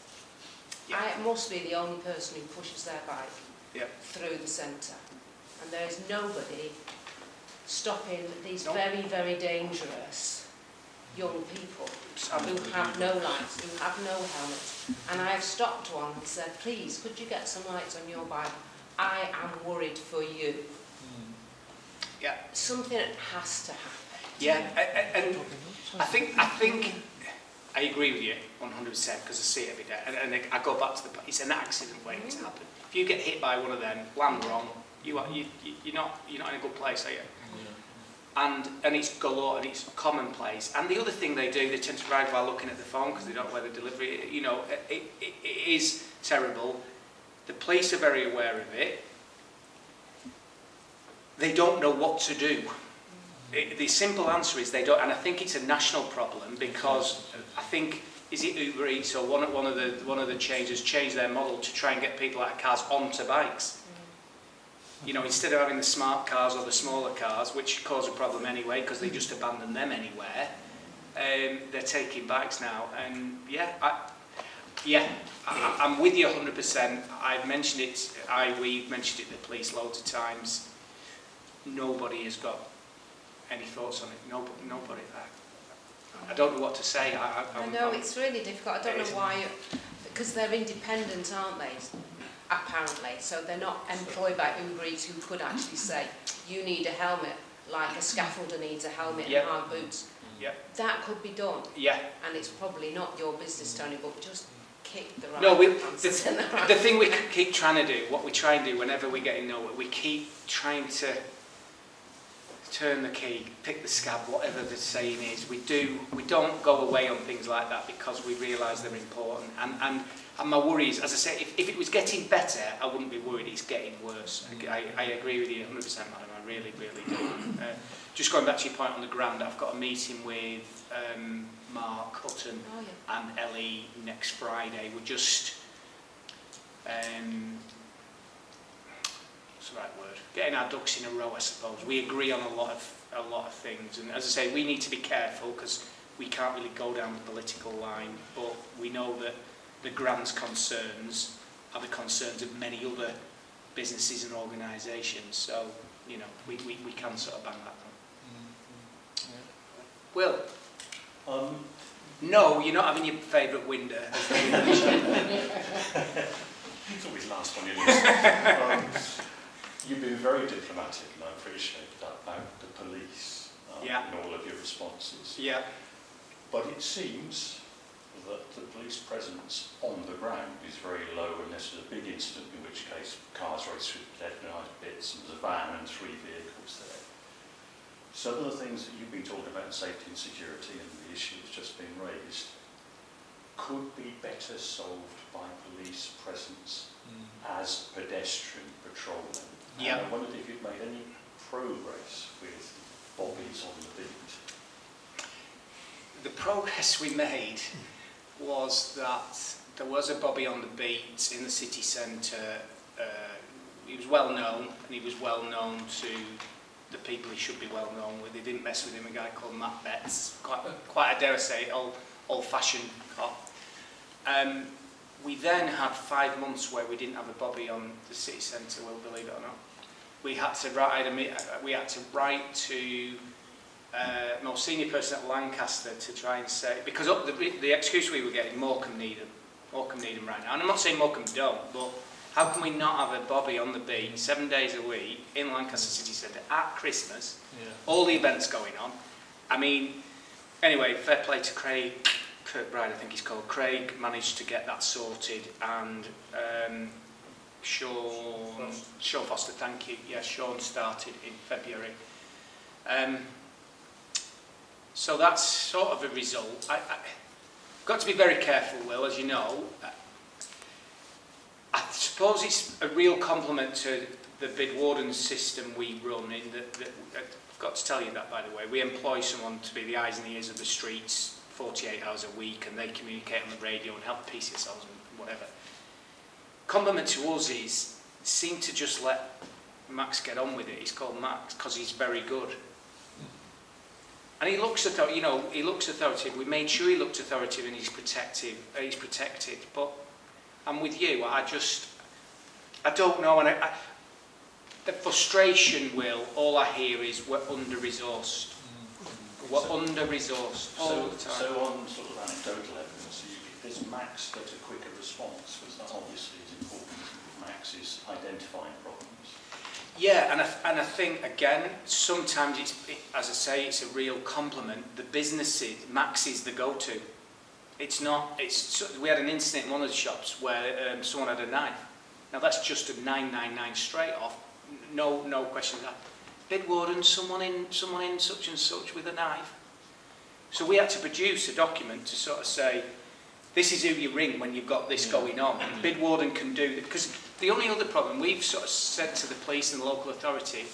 Yeah. I must be the only person who pushes their bike through the centre. And there is nobody stopping these very, very dangerous young people who have no lights, who have no helmets. And I have stopped one and said, please, could you get some lights on your bike? I am worried for you. Yeah. Something has to happen. Yeah, and I think I agree with you 100% because I see it every day. And I go back to it's an accident waiting to happen. If you get hit by one of them, land wrong, you're not in a good place, are you? Yeah. And it's galore and it's commonplace. And the other thing they do, they tend to ride while looking at the phone because they don't know where the delivery. You know, it is terrible. The police are very aware of it. They don't know what to do. The simple answer is they don't, and I think it's a national problem because I think, is it Uber Eats or one of the chains has changed their model to try and get people out of cars onto bikes. You know, instead of having the smart cars or the smaller cars, which cause a problem anyway because they just abandon them anywhere, they're taking bikes now. And I'm with you 100%. I've mentioned it. We've mentioned it to the police loads of times. Nobody has got any thoughts on it. Nobody. I don't know what to say. I know it's really difficult. I don't know why, because they're independent, aren't they? Apparently, so they're not employed by Uber Eats, who could actually say, you need a helmet, like a scaffolder needs a helmet and hard boots. Yep. That could be done. Yeah. And it's probably not your business, Tony, but just kick the right answers in the right. The thing we keep trying to do, what we try and do whenever we get in nowhere, we keep trying to turn the key, pick the scab, whatever the saying is. We don't go away on things like that because we realise they're important. And my worry is, as I say, if it was getting better, I wouldn't be worried. It's getting worse. I agree with you 100%, madam. I really, really do. Just going back to your point on the Grand, I've got a meeting with Mark Hutton and Ellie next Friday. We're just, what's the right word? Getting our ducks in a row, I suppose. We agree on a lot of things, and as I say, we need to be careful because we can't really go down the political line. But we know that the Grand's concerns are the concerns of many other businesses and organisations. So, you know, we can sort of bang that on. Will? No, you're not having your favourite window. It's always last on your list. You've been very diplomatic, and I appreciate that, about the police in all of your responses. Yeah. But it seems that the police presence on the ground is very low unless there's a big incident, in which case cars race through detonized bits and there's a van and 3 vehicles there. Some of the things that you've been talking about, safety and security, and the issue that's just been raised, could be better solved by police presence as pedestrian patrolling. Yeah. And I wondered if you'd made any progress with bobbies on the beat. The progress we made was that there was a bobby on the beat in the city centre. He was well known, and he was well known to the people he should be well known with. They didn't mess with him, a guy called Matt Betts, quite I dare say, old-fashioned cop. We then had 5 months where we didn't have a bobby on the city centre, well, believe it or not. we had to write to more senior person at Lancaster to try and say, because the excuse we were getting, Morecambe need them right now. And I'm not saying Morecambe don't, but how can we not have a bobby on the beat 7 days a week in Lancaster City Centre at Christmas, all the events going on? I mean, anyway, fair play to Craig, Kirkbride I think he's called. Craig managed to get that sorted, and Sean Foster, thank you. Yeah, Sean started in February. So that's sort of a result. I've got to be very careful, Will, as you know. I suppose it's a real compliment to the bid warden system we run in that I've got to tell you that, by the way. We employ someone to be the eyes and ears of the streets 48 hours a week, and they communicate on the radio and help PCSLs and whatever. Compliment to us is seem to just let Max get on with it. He's called Max because he's very good. And he looks authoritative. We made sure he looked authoritative and he's protected. But I'm with you. I don't know. And the frustration, Will, all I hear is we're under-resourced. We're under-resourced all the time. So on sort of anecdotal evidence, does Max get a quicker response? Because that obviously is important. Max is identifying problems. Yeah, and I think, again, sometimes as I say, it's a real compliment. The businesses, Max is the go-to. It's not, we had an incident in one of the shops where someone had a knife. Now that's just a 999 straight off, no question of that. Bid warden, someone in such and such with a knife. So we had to produce a document to sort of say, this is who you ring when you've got this going on. Bid warden can do that, because the only other problem we've sort of said to the police and the local authority,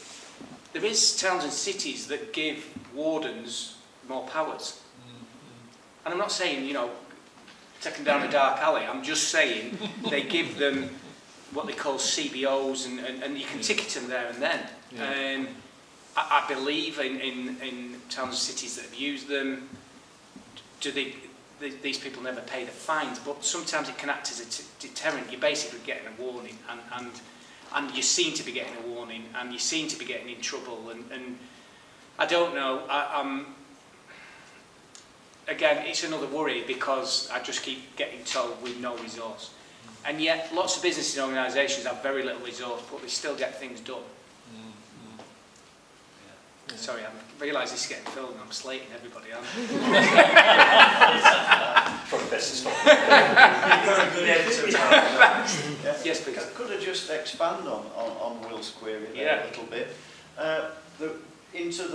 there is towns and cities that give wardens more powers. And I'm not saying, take them down a dark alley. I'm just saying they give them what they call CBOs, and you can ticket them there and then. Yeah. I believe in towns and cities that have used them, these people never pay the fines, but sometimes it can act as a deterrent. You're basically getting a warning, and you seem to be getting a warning, and you seem to be getting in trouble, and I don't know. Again, it's another worry because I just keep getting told we've no resource. And yet, lots of businesses and organisations have very little resource, but they still get things done. Yeah. Sorry, I realise this is getting filmed and I'm slating everybody, aren't I? Probably best to stop. You've got a good editor. Yes, please. Could I just expand on Will's query there a little bit? Into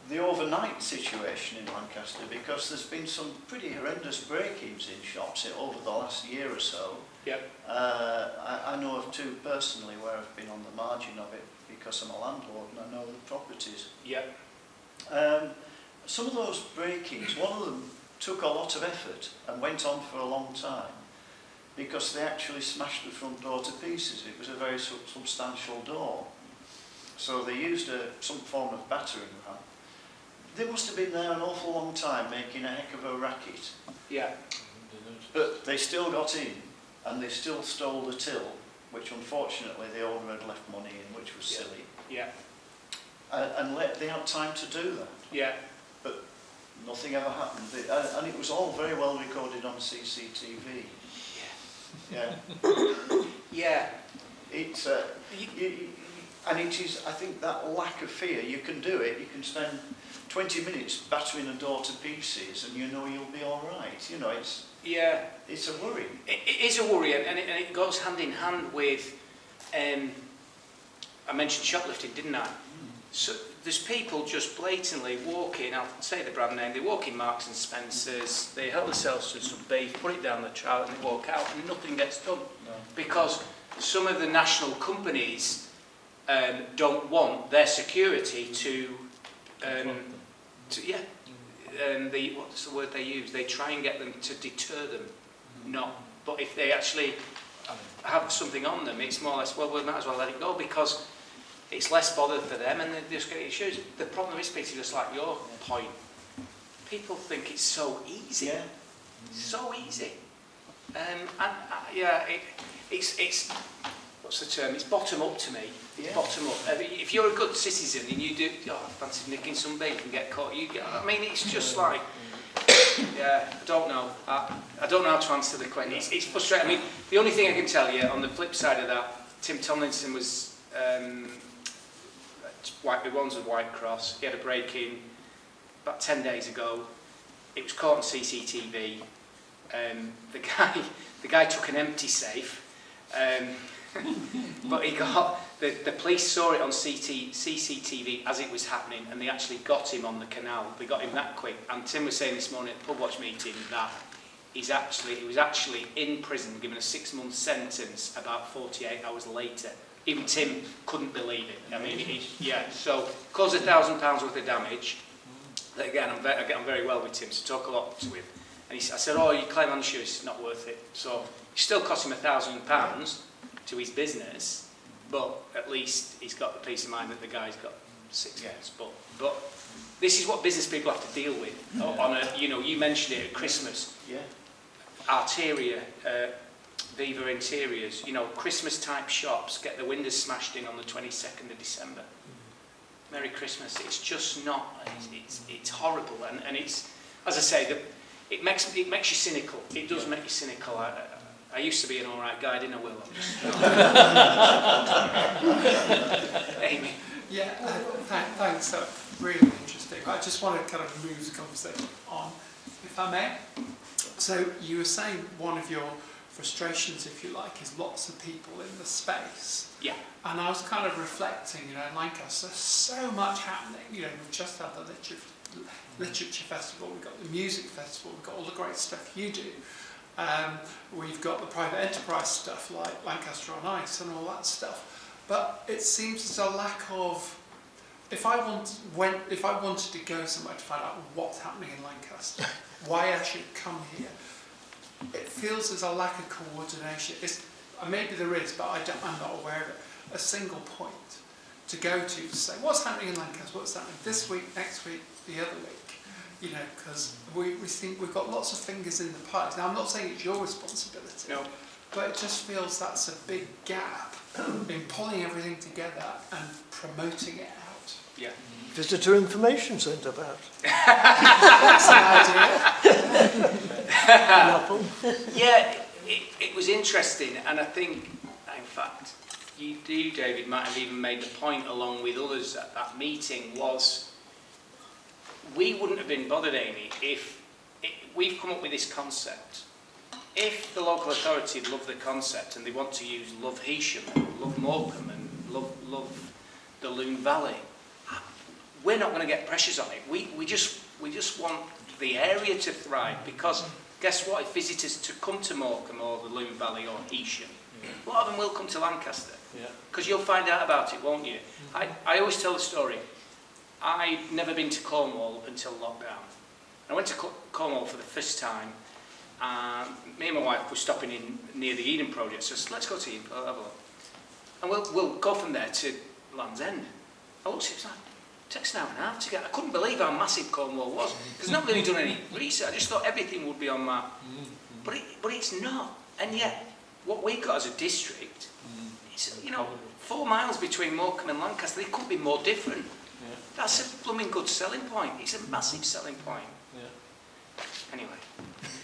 the overnight situation in Lancaster, because there's been some pretty horrendous break-ins in shops over the last year or so. Yep. I know of two personally where I've been on the margin of it because I'm a landlord and I know the properties. Yep. Some of those break-ins, one of them took a lot of effort and went on for a long time because they actually smashed the front door to pieces. It was a very substantial door. So they used some form of battering ram. They must have been there an awful long time making a heck of a racket. Yeah. But they still got in and they still stole the till, which unfortunately the owner had left money in, which was silly. Yeah. And they had time to do that. Yeah. But nothing ever happened. And it was all very well recorded on CCTV. Yeah. Yeah. It's and it is, I think, that lack of fear. You can do it. You can spend 20 minutes battering a door to pieces and you know you'll be all right. It's a worry. It is a worry, and it goes hand in hand with, I mentioned shoplifting, didn't I? So there's people just blatantly walking, I'll say the brand name, they walk in Marks and Spencer's, they help themselves to some beef, put it down the trout and they walk out and nothing gets done. No. Because some of the national companies don't want their security what's the word they use? They try and get them to deter them. Not. But if they actually have something on them, it's more or less, well, we might as well let it go because it's less bother for them and they just get issues. The problem is, Peter, just like your point, people think it's so easy. Yeah. So easy. It's what's the term? It's bottom up to me. Yeah. Bottom up. If you're a good citizen and you do, I fancy nicking some beef and get caught. I mean, it's just like, yeah, I don't know. I don't know how to answer the question. It's frustrating. I mean, the only thing I can tell you on the flip side of that, Tim Tomlinson was the ones with White Cross. He had a break-in about 10 days ago. It was caught on CCTV. The guy took an empty safe, but he got the police saw it on CCTV as it was happening, and they actually got him on the canal. They got him that quick. And Tim was saying this morning at the pub watch meeting that he was actually in prison, given a 6-month sentence about 48 hours later. Even Tim couldn't believe it. I mean, so caused £1,000 worth of damage. Again, I get on very well with Tim, so talk a lot to him. And I said, oh, you claim on insurance, it's not worth it. So it still cost him £1,000 to his business, but at least he's got the peace of mind that the guy's got 6 months. But this is what business people have to deal with. On a, you mentioned it at Christmas. Yeah. Arteria, Viva Interiors, Christmas type shops get the windows smashed in on the 22nd of December. Merry Christmas. It's just not, it's horrible, and it's, as I say, it makes you cynical. It does make you cynical. I used to be an alright guy, didn't I, Will? Amy. Yeah, thanks. Really interesting. I just want to kind of move the conversation on, if I may. So you were saying one of your frustrations, if you like, is lots of people in the space. Yeah. And I was kind of reflecting, in Lancaster, so much happening. We've just had the literature festival, we've got the music festival, we've got all the great stuff you do. We've got the private enterprise stuff like Lancaster on Ice and all that stuff. But it seems there's a lack of, if I wanted to go somewhere to find out what's happening in Lancaster, why I should come here, it feels there's a lack of coordination. Maybe there is, but I'm not aware of it. A single point to go to say, what's happening in Lancaster, what's happening this week, next week, the other week, because we think we've got lots of fingers in the pie. Now, I'm not saying it's your responsibility, no, but it just feels that's a big gap in pulling everything together and promoting it out. Yeah. Visitor information centre, perhaps. That's an idea. Yeah, it was interesting, and I think, in fact, you, David, might have even made the point along with others at that meeting, was we wouldn't have been bothered, Amy, if we've come up with this concept. If the local authority love the concept and they want to use Love Heysham, Love Morecambe and love the Loon Valley, we're not going to get pressures on it. We just want the area to thrive, because guess what? If visitors to come to Morecambe or the Loon Valley or Heysham, a lot of them will come to Lancaster, because you'll find out about it, won't you? I always tell the story. I'd never been to Cornwall until lockdown. I went to Cornwall for the first time. Me and my wife were stopping in near the Eden Project, so let's go to Eden, have a look. And we'll go from there to Land's End. I looked, it was like, it takes an hour and a half to get. I couldn't believe how massive Cornwall was, because I've not really done any research. I just thought everything would be on map, but it's not. And yet, what we've got as a district, is 4 miles between Morecambe and Lancaster. They couldn't be more different. Yeah. That's a blooming good selling point. It's a massive selling point. Yeah. Anyway,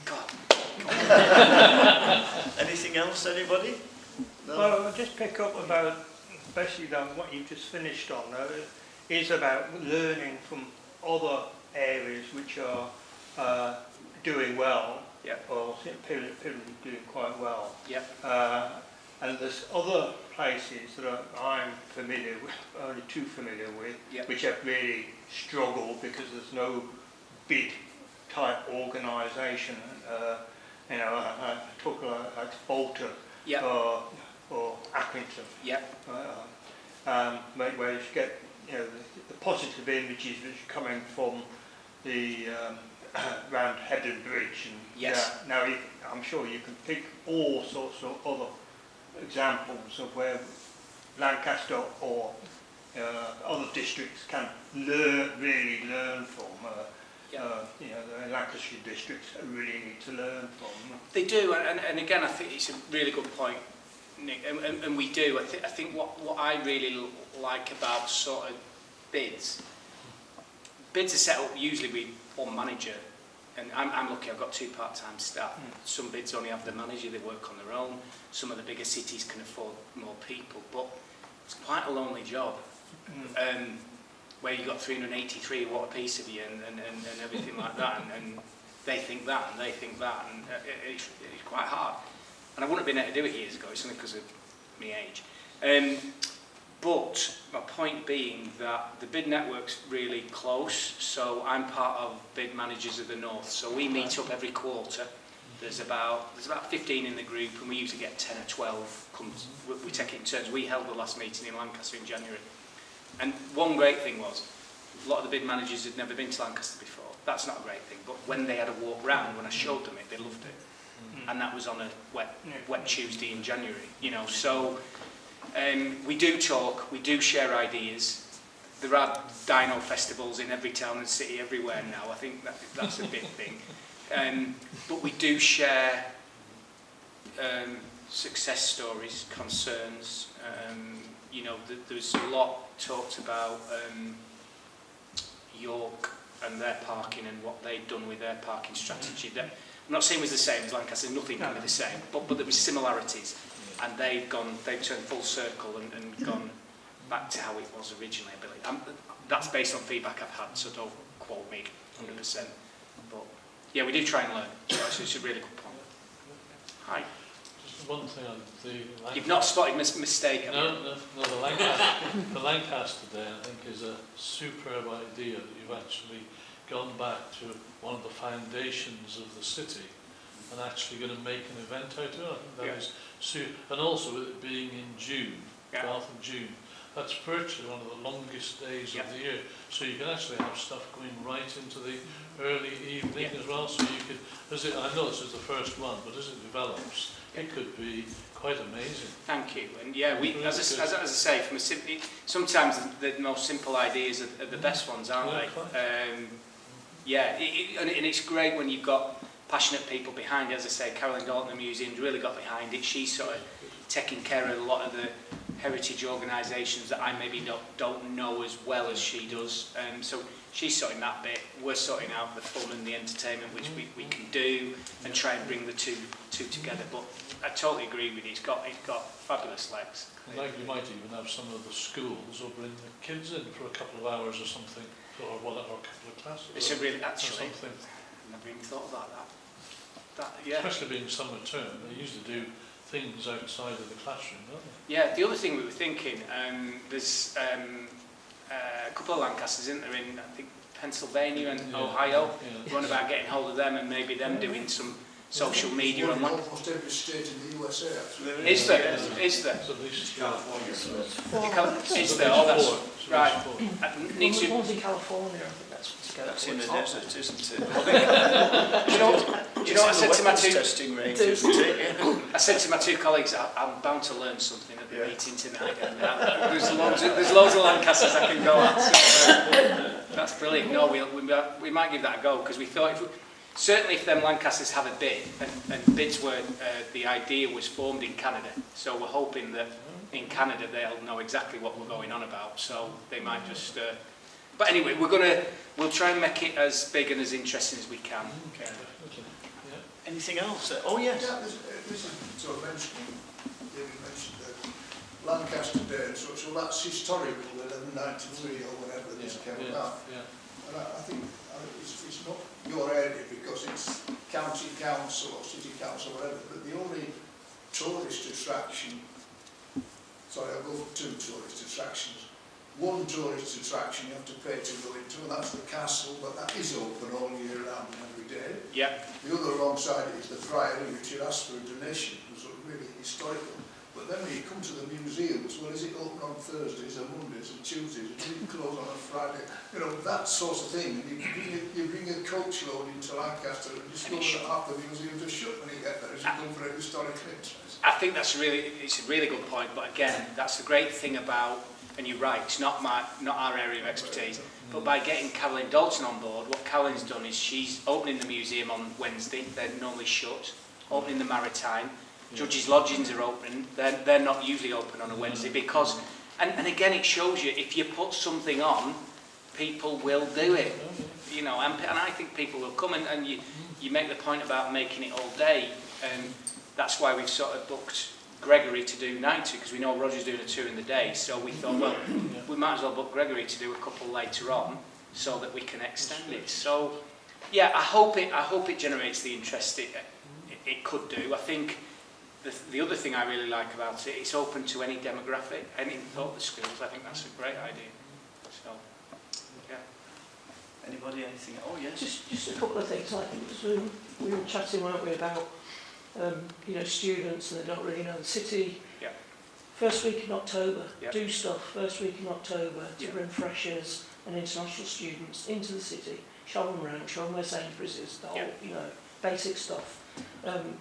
God. Anything else, anybody? No? Well, I'll just pick up about, especially on what you've just finished on, is about learning from other areas which are doing well, or apparently doing quite well. And there's other places that I'm familiar with, only too familiar with, which have really struggled because there's no big type organisation. I talk like Bolton or Accrington. Where you get the positive images which are coming from the round Hebden Bridge. And now I'm sure you can pick all sorts of other examples of where Lancaster or other districts can really learn from. The Lancashire districts really need to learn from. They do, and again, I think it's a really good point Nick, and we do. I think what I really like about sort of bids are set up usually with one manager, and I'm lucky I've got 2 part-time staff. Some bids only have the manager, they work on their own. Some of the bigger cities can afford more people, but it's quite a lonely job. Where you've got 383 what a piece of you and everything like that, and they think that and they think that, and it's quite hard. And I wouldn't have been able to do it years ago, it's only because of my age. But my point being that the bid network's really close, so I'm part of Bid Managers of the North, so we meet up every quarter. There's about 15 in the group, and we usually get 10 or 12. We take it in turns. We held the last meeting in Lancaster in January. And one great thing was, a lot of the bid managers had never been to Lancaster before. That's not a great thing, but when they had a walk round, when I showed them it, they loved it. And that was on a wet Tuesday in January, you know. So we do talk, we do share ideas. There are dino festivals in every town and city everywhere now. I think that's a big thing. But we do share success stories, concerns. You know, there's a lot talked about York and their parking and what they've done with their parking strategy. That, I'm not saying it was the same as Lancaster, nothing can be the same, but there were similarities, and they've turned full circle and gone back to how it was originally, I believe. That's based on feedback I've had, so don't quote me 100%. But yeah, we do try and learn, so it's a really good point. Hi. Just one thing on the You've not spotted mistake, have you? No, the Lancaster Day, I think, is a superb idea that you've actually gone back to one of the foundations of the city and actually going to make an event out of it. I think that is and also with it being in June, 12th of June, that's virtually one of the longest days of the year. So you can actually have stuff going right into the early evening as well. So you could, I know this is the first one, but as it develops, it could be quite amazing. Thank you. And yeah, we, as I say, from sometimes the most simple ideas are the best ones, aren't they? And it's great when you've got passionate people behind it. As I say, Carolyn Dalton, the museum's really got behind it. She's sort of taking care of a lot of the heritage organisations that I maybe don't know as well as she does. So she's sorting that bit. We're sorting out the fun and the entertainment, which we can do, and try and bring the two together. But I totally agree with you. It's got fabulous legs. Like you might even have some of the schools or bring the kids in for a couple of hours or something, or whatever, or a couple of classes. It's a really, actually, something. I've never even thought about that. Especially being summer term, they usually do things outside of the classroom, don't they? Yeah, the other thing we were thinking, there's a couple of Lancasters, isn't there, in, I think, Pennsylvania and Ohio. We're on about getting hold of them and maybe them doing some social media on almost every state in the USA, actually. Is there? Is there? So these California. Is there? Oh, that's right. Needs to. One's in California, I think that's in the desert, isn't it? Do you know what I said to my two testing range, isn't it? I said to my two colleagues, I'm bound to learn something at the meeting tonight, and there's loads of Lancasters I can go at. So, that's brilliant. No, we might give that a go, because we thought certainly if them Lancasters have a bid, and bids were the idea was formed in Canada, so we're hoping that in Canada they'll know exactly what we're going on about, so they might just. But anyway, we'll try and make it as big and as interesting as we can. Okay. Anything else? Oh yes. Yeah, this is sort of mentioning, David mentioned the Lancaster Day and such, well that's historical, 1193 or whatever this came about. And I think it's not your area because it's county council or city council or whatever, but the only tourist attraction, sorry, I'll go for 2 tourist attractions. One tourist attraction you have to pay to go into, and that's the castle, but that is open all year round and every day. The other alongside it is the Priory, which you ask for a donation, it was really historical. But then when you come to the museums, well, is it open on Thursdays and Mondays and Tuesdays, and is it closed on a Friday? You know, that sort of thing. And you bring a coach load into Lancaster and just go that half the museums are shut when you get there, as you come for a historical interest. I think it's a really good point, but again, that's the great thing about. And you're right, it's not our area of expertise, but by getting Carolyn Dalton on board, what Carolyn's done is she's opening the museum on Wednesday, they're normally shut, opening the Maritime, Judges' lodgings are open. They're not usually open on a Wednesday because, and again, it shows you if you put something on, people will do it. You know, and I think people will come, and you make the point about making it all day. That's why we've sort of booked Gregory to do night two, because we know Roger's doing a 2 in the day, so we thought, well, we might as well book Gregory to do a couple later on, so that we can extend it. So, yeah, I hope it generates the interest it could do. I think the other thing I really like about it, it's open to any demographic, any of the schools. I think that's a great idea. So, yeah. Anybody, anything? Oh, yes. Just a couple of things. Like we were chatting, weren't we, about students and they don't really know the city. Yeah. First week in October, Yeah. do stuff. First week in October to Yeah. bring freshers and international students into the city. Show them around, show them where Sainsbury's is, the whole, basic stuff.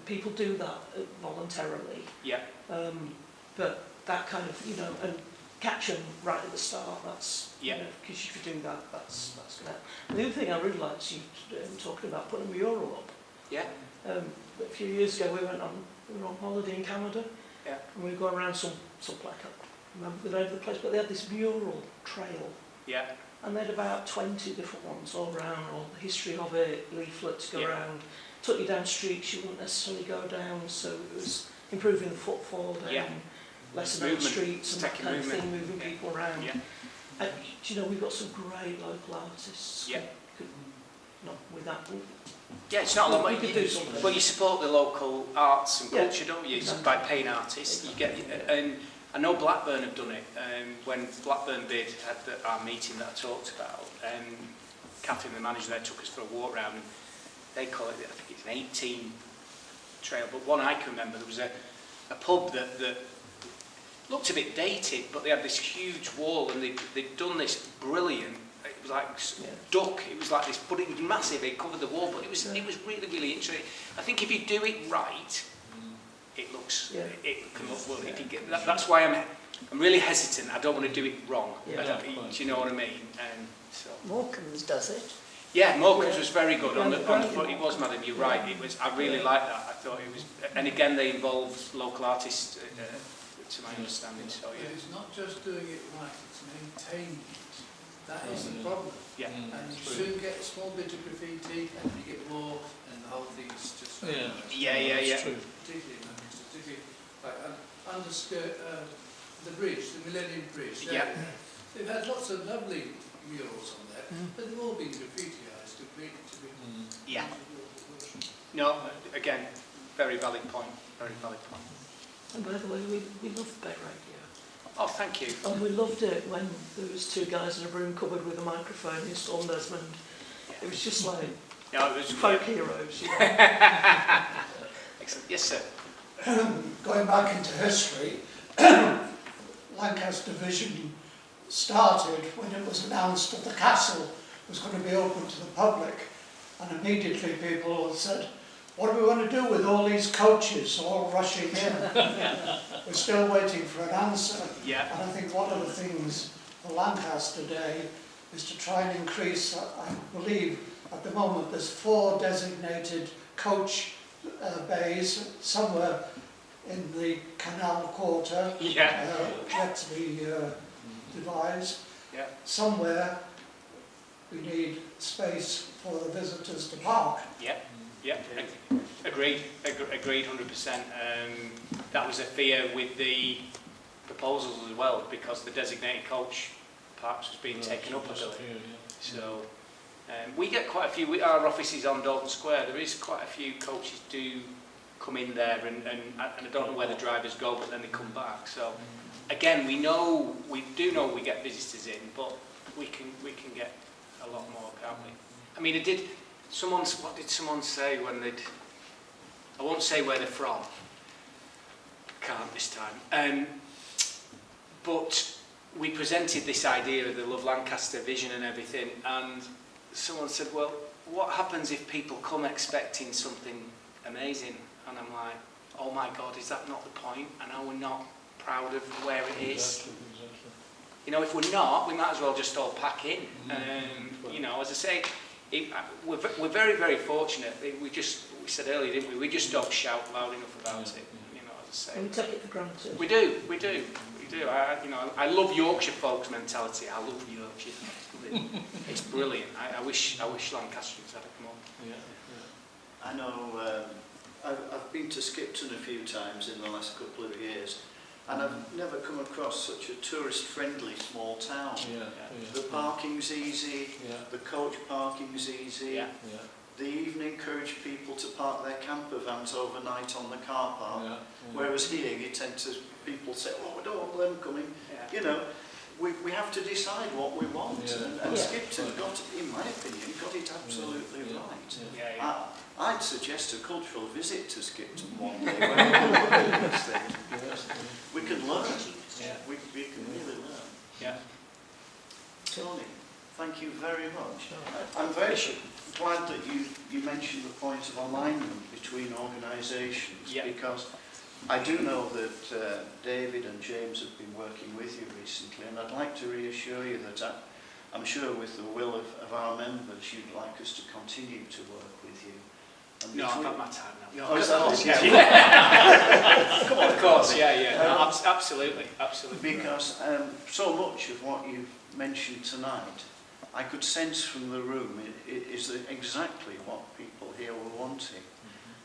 People do that voluntarily. Yeah. But that kind of, and catch them right at the start. That's because if you do that, that's going to. And the other thing I really liked you talking about putting a mural up. Yeah. A few years ago, we were on holiday in Canada, and we were going around some place, I can't remember the name of the place, but they had this mural trail. Yeah. And they had about 20 different ones all around, all the history of it, leaflets go around, took you down streets you wouldn't necessarily go down, so it was improving the footfall down, less known streets and that kind of thing, moving people around. Yeah. And we've got some great local artists. Yeah. Not with that. Yeah, it's not a lot. We could do something. Well, you support the local arts and culture, don't you? Exactly. By paying artists, you get. And I know Blackburn have done it. When Blackburn BID had our meeting that I talked about, Catherine, the manager there, took us for a walk round. And they call it, I think it's an 18 trail. But one I can remember, there was a pub that looked a bit dated, but they had this huge wall, and they'd done this brilliant. It was like duck. It was like this, but it was massive. It covered the wall, but it was really, really interesting. I think if you do it right, it looks it can look well. If you get that's why I'm really hesitant. I don't want to do it wrong. Do you know what I mean? So Morecambe's does it. Yeah, Morecambe's was very good on the foot. It was, madam. You're right. It was. I really liked that. I thought it was. And again, they involved local artists, to my understanding. So But it's not just doing it right; it's maintaining it. That is the problem. Yeah. And you soon get a small bit of graffiti, and you get more, and the whole thing is just very nice. Yeah. Particularly in Lancaster, particularly like the bridge, the Millennium Bridge. They've had lots of lovely murals on there, but they've all been graffitiised to be. Yeah. No, again, very valid point. Very valid point. And by the way, we love the Bed Radio. Oh, thank you. And we loved it when there was 2 guys in a broom cupboard with a microphone in Storm Desmond. It was just like it was folk heroes. Excellent. Yes, sir. Going back into history, Lancaster Vision started when it was announced that the castle was going to be open to the public, and immediately people said, what are we going to do with all these coaches all rushing in? We're still waiting for an answer. Yeah. And I think one of the things for Lancaster Day is to try and increase, I believe at the moment there's 4 designated coach bays somewhere in the Canal Quarter, yet to be devised. Yeah. Somewhere we need space for the visitors to park. Yeah, agreed 100%. That was a fear with the proposals as well, because the designated coach perhaps was being taken up a bit. So we get quite a few, our office is on Dalton Square, there is quite a few coaches do come in there, and I don't know where the drivers go, but then they come back. So again, we do know we get visitors in, but we can get a lot more, can't we? I mean, what did someone say when I won't say where they're from. Can't this time. But we presented this idea of the Love Lancaster vision and everything, and someone said, well, what happens if people come expecting something amazing? And I'm like, oh my God, is that not the point? And are we not proud of where it is? Exactly. If we're not, we might as well just all pack in. As I say, we're very, very fortunate. We said earlier, didn't we? We just don't shout loud enough about it. say. And we take it for granted. We do. I love Yorkshire folks' mentality. I love Yorkshire. It's brilliant. I wish Lancastrians had it come on. Yeah. I know, I've been to Skipton a few times in the last couple of years, and I've never come across such a tourist-friendly small town. The parking's easy, the coach parking's easy. They even encourage people to park their camper vans overnight on the car park. Whereas here, you tend to, people say, oh, we don't want them coming. You know, we have to decide what we want. And Skipton got, in my opinion, got it absolutely right. I'd suggest a cultural visit to Skipton one day where we can look at this thing. We can learn. We can really learn. Tony, thank you very much. I'm very glad that you mentioned the point of alignment between organisations, because I do know that David and James have been working with you recently, and I'd like to reassure you that I'm sure with the will of our members you'd like us to continue to work with you. And no, I've had my time now. Oh, is that Come on, of course, no, absolutely. Because so much of what you've mentioned tonight, I could sense from the room it is exactly what people here were wanting.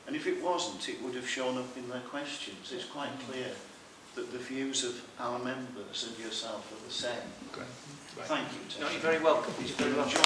And if it wasn't, it would have shown up in their questions. It's quite clear that the views of our members and yourself are the same. Great. Thank you, Tony. No, you're very welcome. It's been a joy.